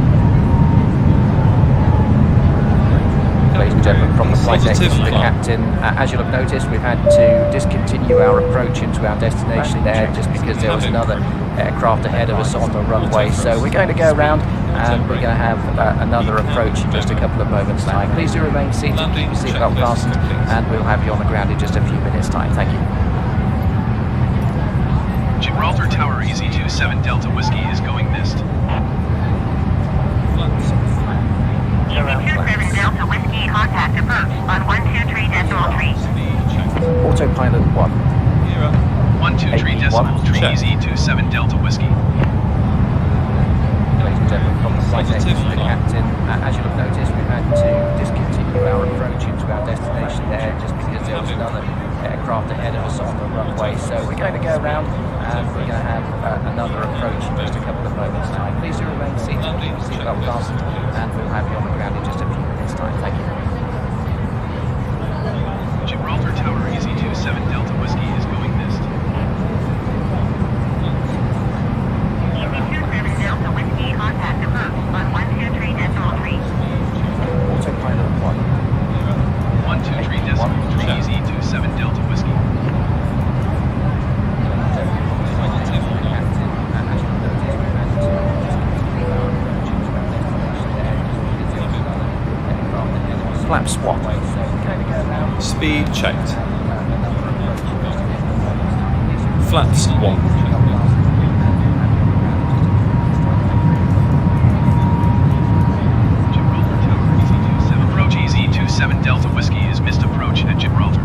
Ladies and gentlemen, from the flight deck, this is the captain. As you'll have noticed, we've had to discontinue our approach into our destination there just because there was another aircraft ahead of us on the runway. So we're going to go around and we're going to have another approach in just a couple of moments' time. Please do remain seated, keep your seatbelt fastened, and we'll have you on the ground in just a few minutes' time. Thank you. Gibraltar Tower EZY27DW is going missed. EZY27DW contact approach on 123.3. Autopilot 1. Gear up. 123.3 EZY27DW. Ladies and gentlemen, from the flight deck, this is the captain. As you'll have noticed, we've had to discontinue our approach into our destination there just because there was another aircraft ahead of us on the runway. So we're going to go around and we're going to have another approach in just a couple of moments' time. Please do remain seated, keep your seatbelt fastened, and we'll have you on the ground in just a few minutes' time. Thank you. Gibraltar Tower EZY27DW is going missed. EZY27DW contact approach on 123.3. Autopilot 1. 123.3 EZY27DW. Flaps 1. Speed checked. Flaps 1. Approach EZY27DW is missed approach at Gibraltar.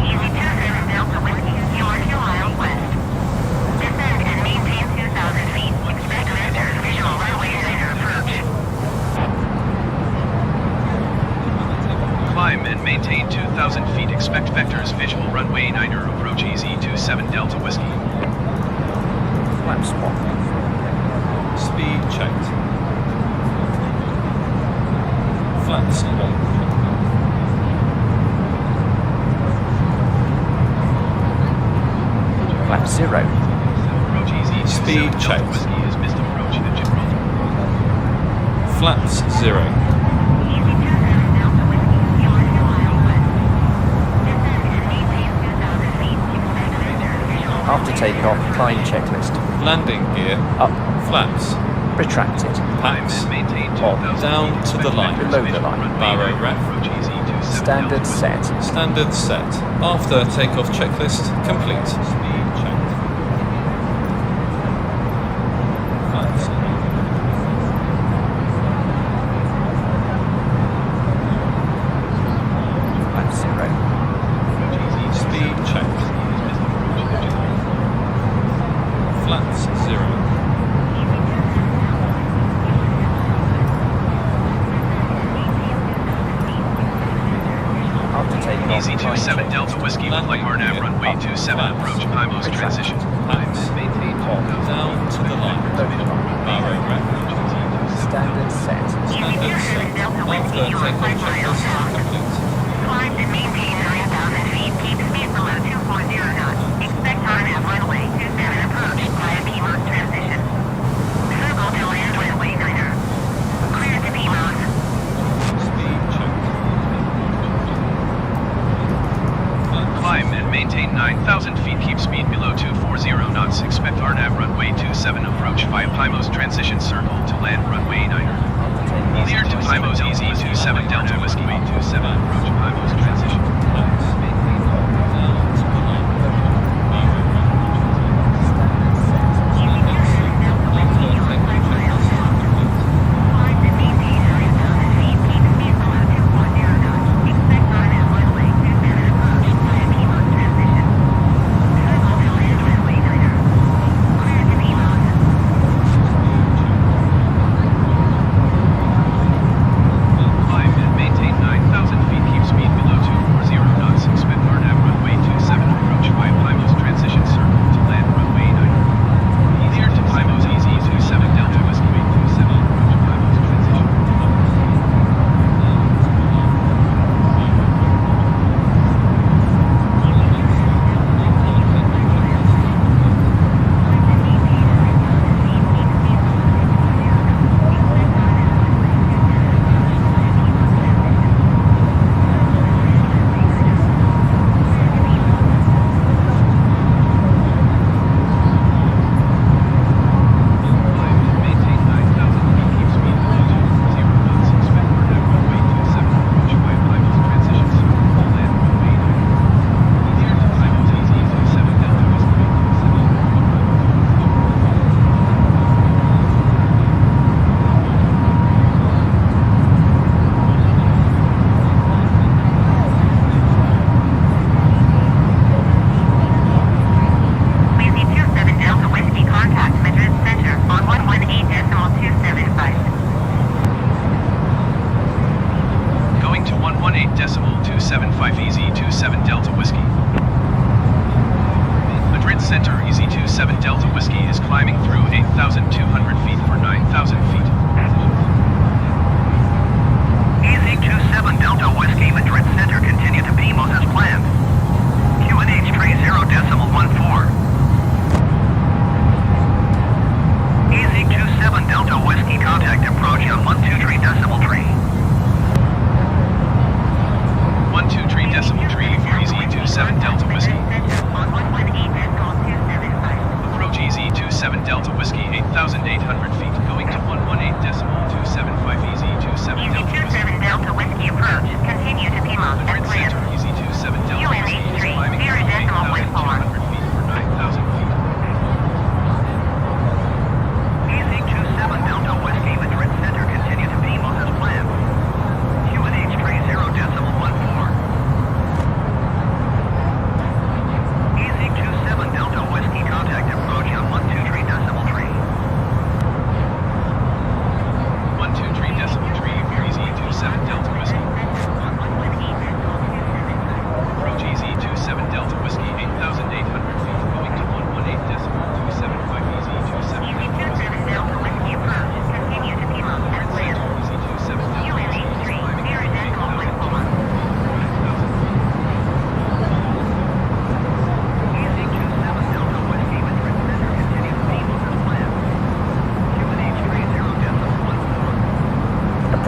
EZY27DW, you are 2 miles west. Descend and maintain 2,000 feet. Expect visitors visual runway center approach. Climb and maintain 2,000 feet. Expect vectors visual runway 9er approach EZY27DW. Flaps 1. Speed checked. Flaps 1. Flap 0. Approach EZY27DW Speed checked. is missed approach at Gibraltar. Flaps 0. After takeoff, climb checklist. Landing gear. Up. Flaps. Retracted. Packs. Maintain On. 2,000 Down feet. to the line. Below the line. Barrow rep. Approach EZY27DW. Standard set. Standard set. After takeoff checklist complete. Speed checked. Flaps. Flap 0. Speed checked. Flaps 0. After takeoff, EZY27DW flight RNAV runway 27 approach PIMOS transition. Packs. Maintain 2,000 Down to the line. Barrow rep. standard set. Standard set. After takeoff checklist complete. Climb to maintain 9,000 feet. Keep speed below 240 knots. Expect RNAV runway 27 approach via PMOS transition. Circle to land runway 9er. Clear to PMOS. Speed checked. Climb and maintain 9,000 feet. Keep speed below 240 knots. Expect RNAV runway 27 approach via PIMOS transition circle to land runway 9er. Clear to PIMOS EZY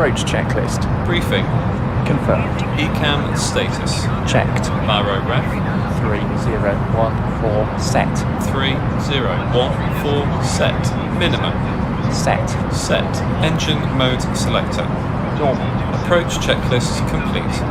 Approach checklist. Briefing. Confirmed. ECAM status. Checked. Baro ref. 3014 set. 3014 set. Minimum. Set. Set. Engine mode selector. Normal. Approach checklist complete.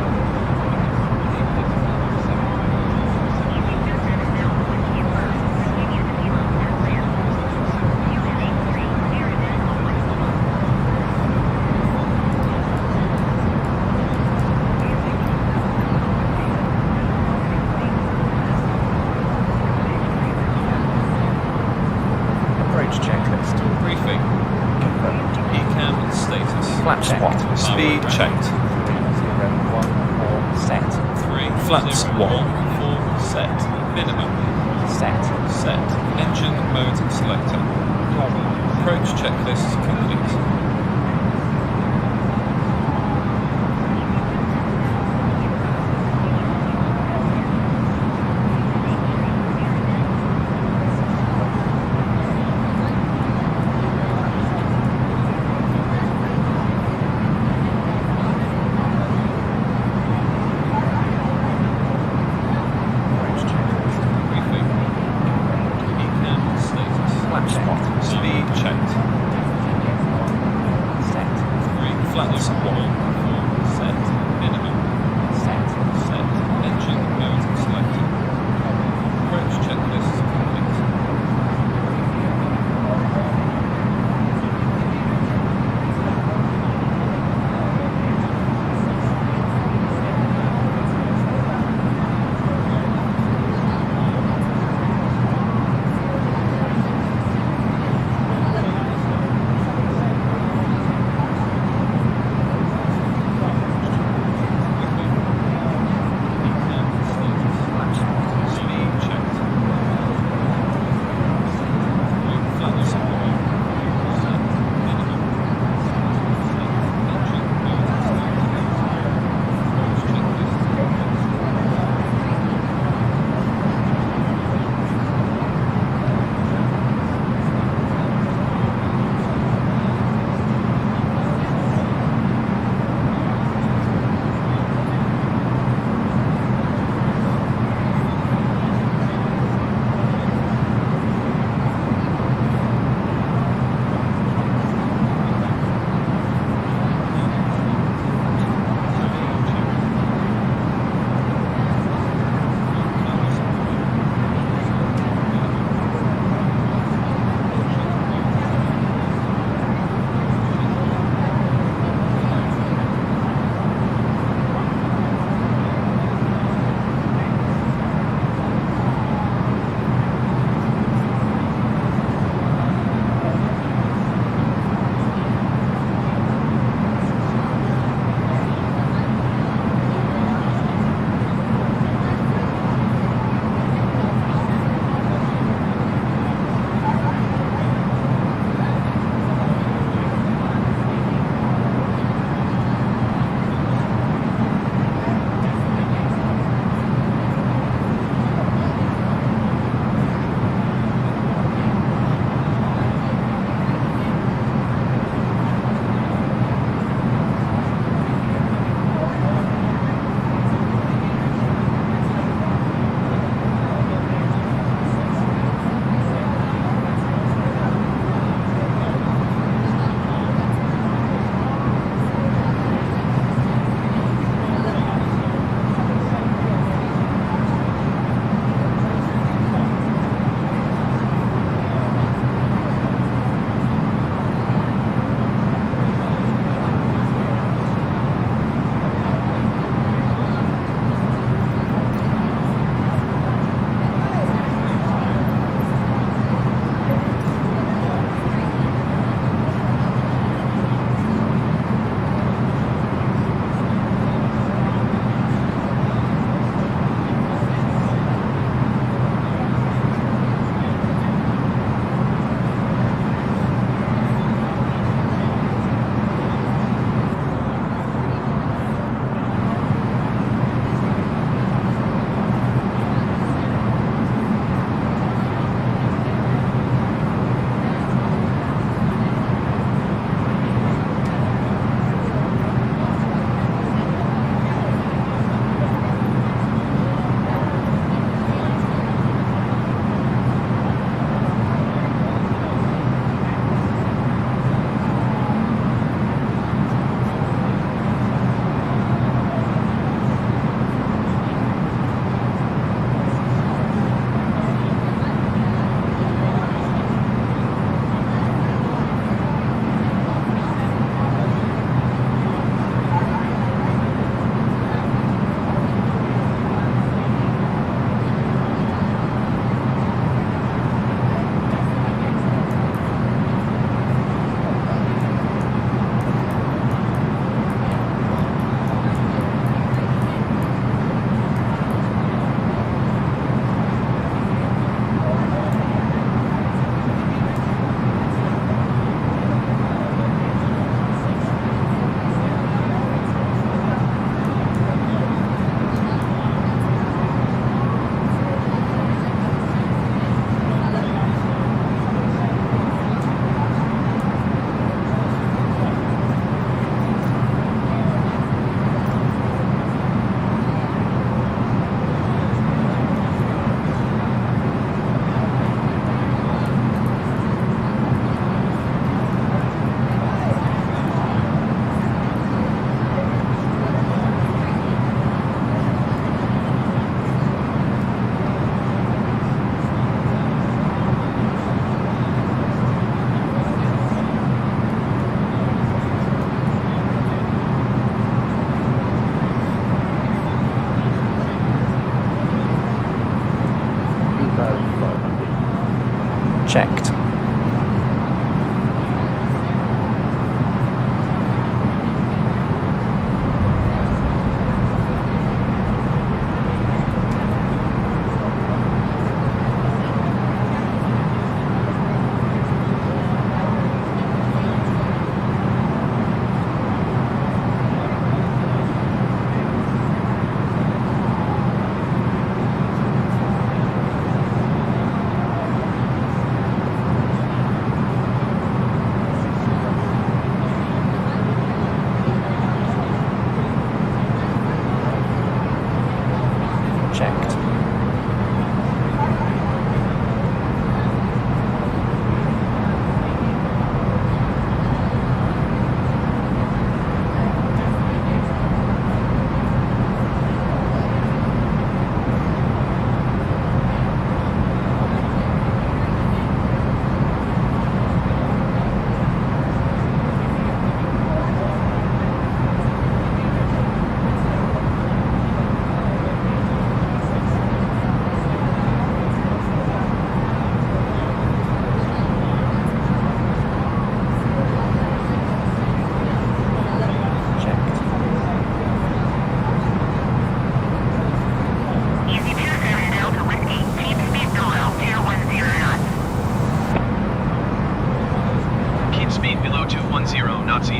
Checklist. Briefing. Confirmed. ECAM status. Flap squat. Speed checked. 3014 set. 3. Flaps 1. 4 set. Minimum. Set. Set. Engine mode selector. Normal. Approach checklist complete. Speed checked. Set. 3. Flaps 1. 4 set. Minimum. Set. Set. Engine mode selected. Approach checklist complete.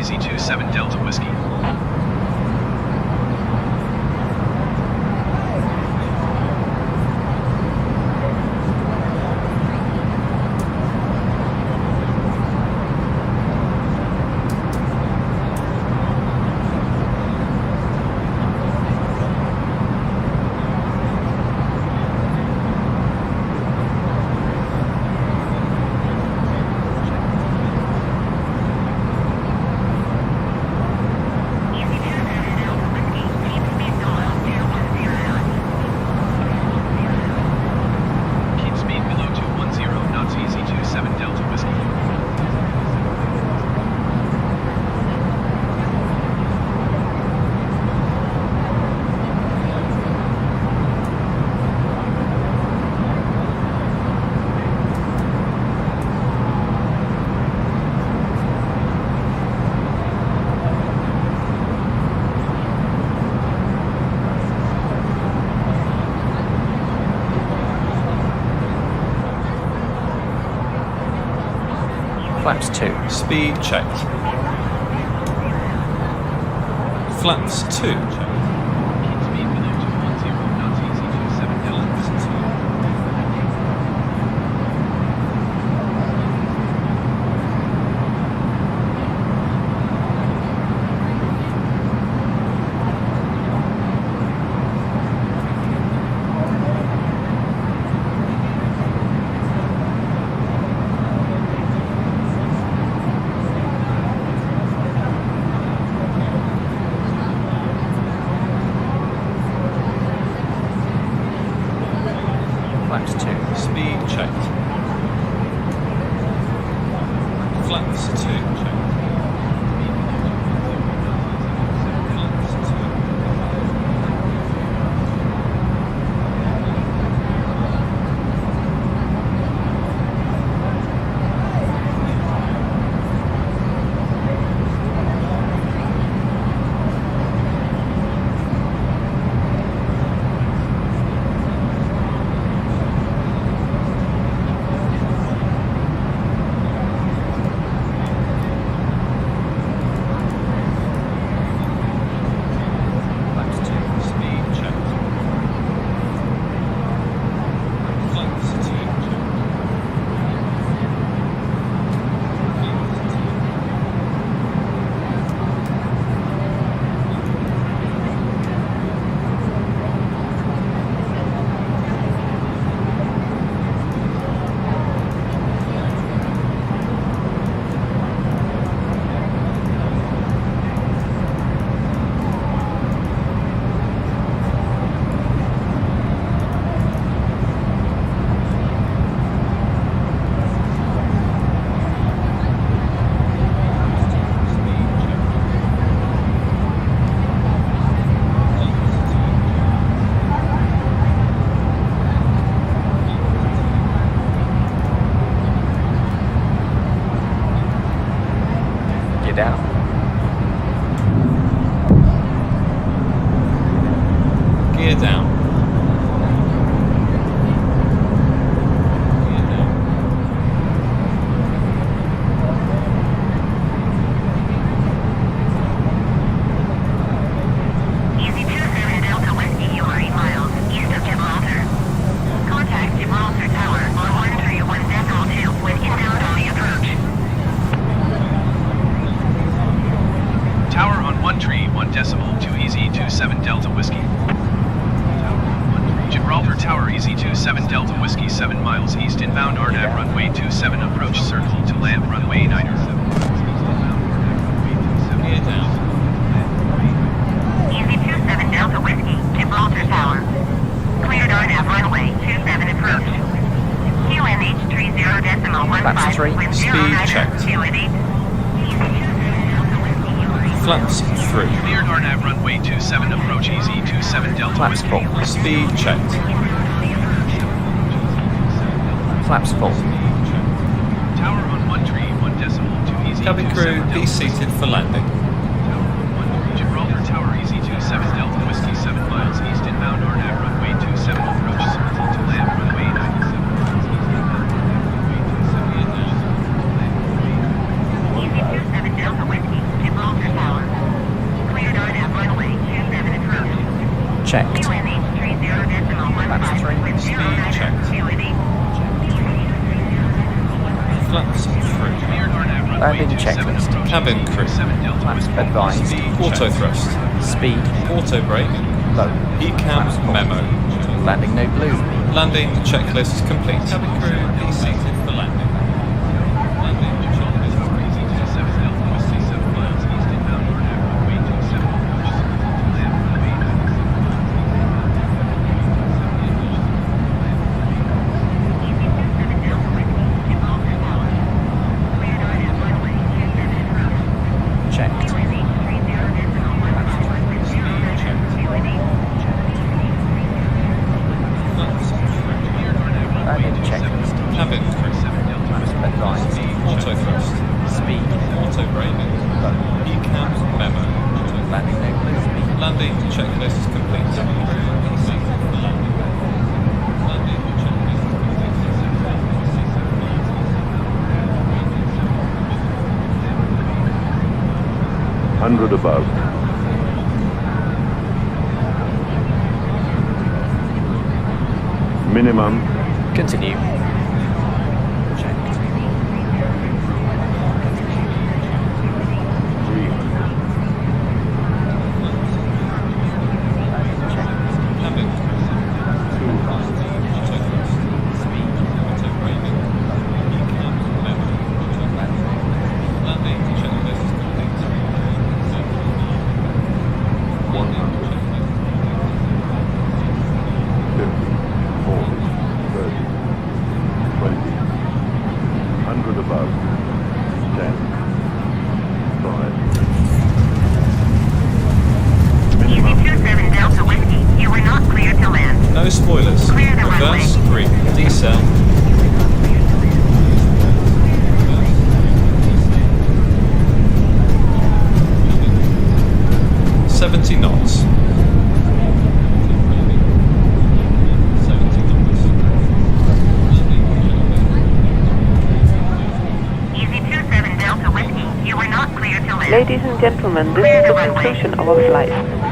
EZY27DW Whiskey. Flaps 2. Speed checked. Flaps 2 checked. Flaps 2. Speed checked. Flaps 2 checked. Down. Gear down. Gear down. EZY27 Delta Whiskey, you are 8 miles east of Gibraltar. Contact Gibraltar Tower on 131.2 with inbound on the approach. Tower on 131.2 EZY27 Delta Whiskey. Gibraltar Tower EZY27 Delta Whiskey 7 miles east inbound RNAV runway 27 approach circle to land runway 9. Gear down. EZY27 Delta Whiskey, Gibraltar Tower. Cleared RNAV runway 27 approach. QNH 30.15 3. with 0 Speed rider checked. 2 and 8. Flaps 3. Cleared RNAV runway 27 approach EZY27 Delta Flaps Whiskey. 4. Speed checked. Flaps 4. Tower on 131.2 EZY27 Cabin crew, Delta be seated for landing. Gibraltar Tower EZY27 Delta Whiskey 7 miles east inbound RNAV runway 27 approach circle to land runway 97. EZY27 Delta Whiskey, Gibraltar Landing checklist. Cabin crew. Advised. Auto thrust. Speed. Auto brake. Low. ECAM memo. Landing no blue. Landing checklist complete. Cabin crew, please seated for landing. Landing checklist complete. 100 above. Minimum. Continue. No spoilers. Reverse, green, decel. $70 knots. EZY27 Delta Whiskey, you are not clear to land. Ladies and gentlemen, this is the conclusion of our flight.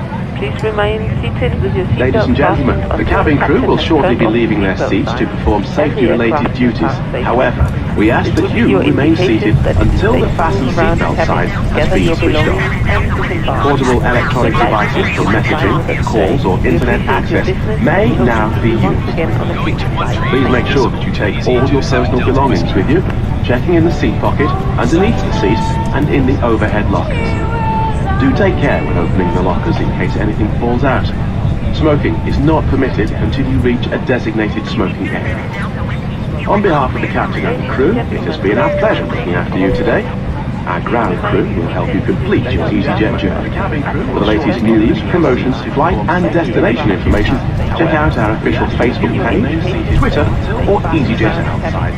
Please remain seated with your seatbelt. Ladies and gentlemen, the cabin crew will shortly be leaving their seats to perform safety-related duties. However, we ask that you remain seated until the fasten seatbelt sign has been switched off. Portable electronic devices for messaging, calls or internet access may now be used. Please make sure that you take all your personal belongings with you, checking in the seat pocket, underneath the seat and in the overhead lockers. Do take care when opening the lockers in case anything falls out. Smoking is not permitted until you reach a designated smoking area. On behalf of the captain and the crew, it has been our pleasure looking after you today. Our ground crew will help you complete your EasyJet journey. For the latest news, promotions, flight and destination information, check out our official Facebook page, Twitter or EasyJet outside.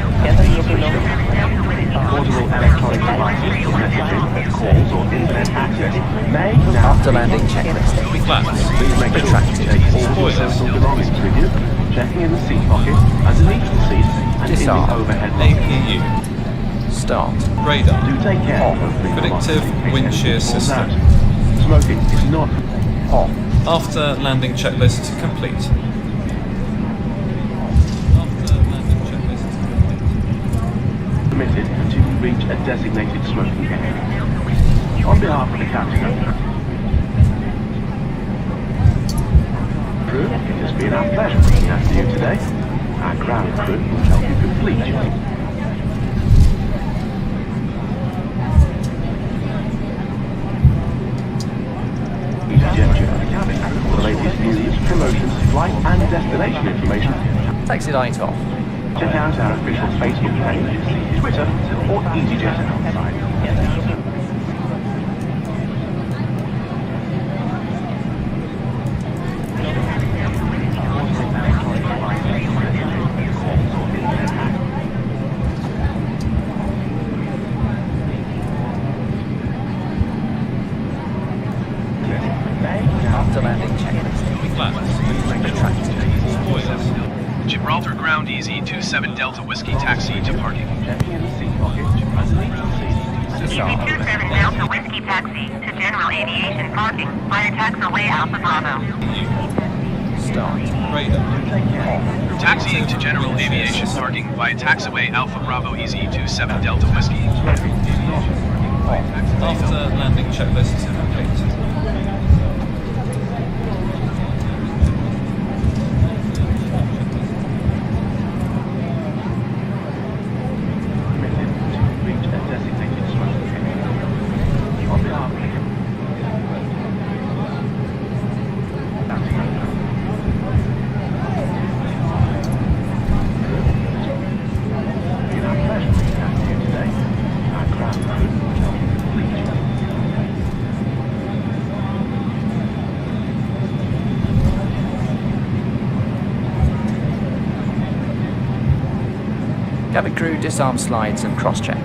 Portable electronic devices for messaging, calls or internet access may now After landing checklist. Please make sure that you take all your personal belongings with you, checking in the seat pocket, underneath the seat and in the overhead lockers. APU. Start. Radar. Do take care of opening the Predictive lockers in wind case shear anything falls system. out. Smoking is not Off. After landing checklist complete. After landing checklist complete. permitted until you reach a designated smoking area. On behalf of the captain and crew, it has been our pleasure looking after you today. Our ground crew will help you complete your EasyJet journey. For the latest news, promotions, flight and destination information, Taxi light off. check out our official Facebook page, Twitter or EasyJet outside. After landing checklist. Gibraltar ground EZY27 Delta Whiskey taxi to parking. EZY27 Delta Whiskey taxi to general aviation parking via taxiway Alpha Bravo. start. Radar. Taxiing to General Aviation Parking via taxiway Alpha Bravo EZY27DW Whiskey. After landing checklist complete. Cabin crew, disarm slides and cross-check.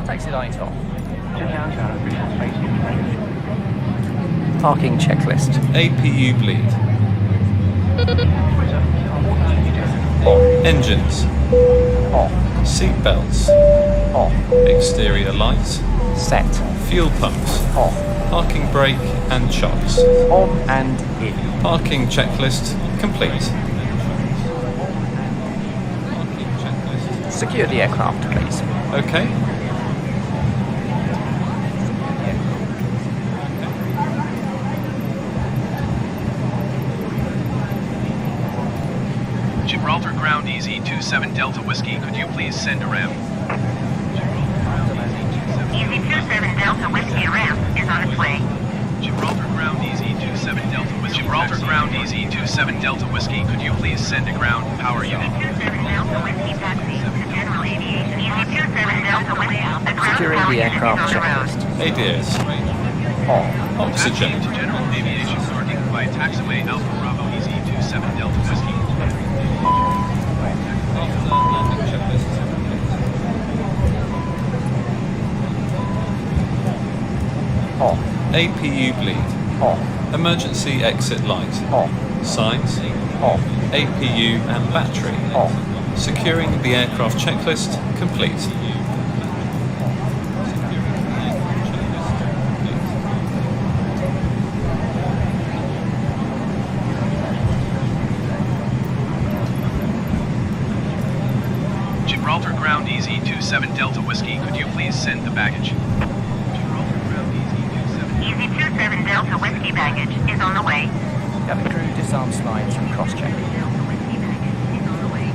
Taxi light off. Parking checklist. APU bleed. Engines. Off. Seatbelts. Off. Exterior lights. Set. Fuel pumps. Off. Parking brake and shocks. On and in. Parking checklist complete. Secure the aircraft, please. Okay. Gibraltar ground EZY27 Delta Whiskey, could you please send a ramp? EZY27 Delta Whiskey ramp is on its way. Gibraltar ground EZY27 Delta Whiskey. Gibraltar ground EZY27 Delta Whiskey, could you please send a ground power unit? EZY27 Delta Whiskey taxi to General Aviation. EZY27 Delta Whiskey, the ground Securing power the unit aircraft is on the road. checklist. ADS. On. Oxygen. Taxiing to General Aviation Parking by taxiway Alpha Bravo EZY27 Delta Whiskey. After landing checklist On. APU bleed. On. Emergency exit light. On. Signs. On. APU and battery. On. Securing the aircraft checklist complete. Gibraltar ground EZY27 Delta Whiskey, could you please send the baggage? Gibraltar ground EZY27 Delta Whiskey baggage is on the way. Cabin crew, disarm slides and cross-check. Delta Whiskey baggage is on the way.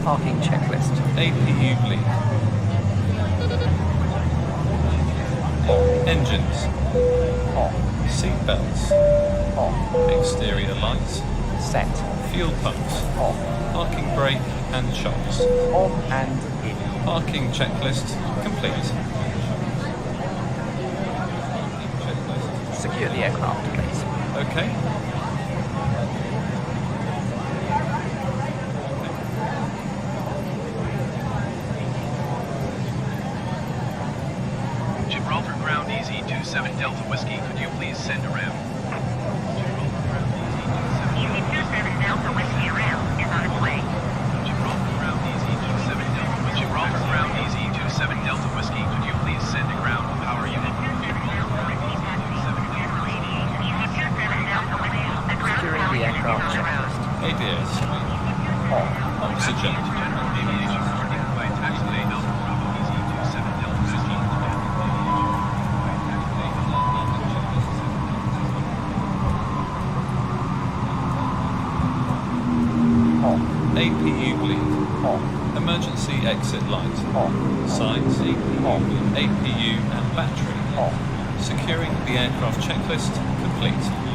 Parking checklist. APU bleed. Engines. On. Seatbelts. On. Exterior lights. Set. Fuel pumps. On. Parking brake and shocks. On and in. Parking checklist complete. Secure the aircraft, please. Okay. Gibraltar ground EZY27 Delta Whiskey, could you please send a ramp? EZY27 Delta Whiskey ramp is on its way. Gibraltar ground EZY27 Delta Whiskey. Gibraltar ground EZY27 Delta Whiskey, could you please send a ground power unit? Securing the aircraft checklist. ADS. On. Oxygen. General Aviation Parking by taxiway Alpha Bravo EZY27 Delta Whiskey. On. APU bleed. On. Emergency exit light. On. Signs. On. APU and battery. On. Securing the aircraft checklist complete.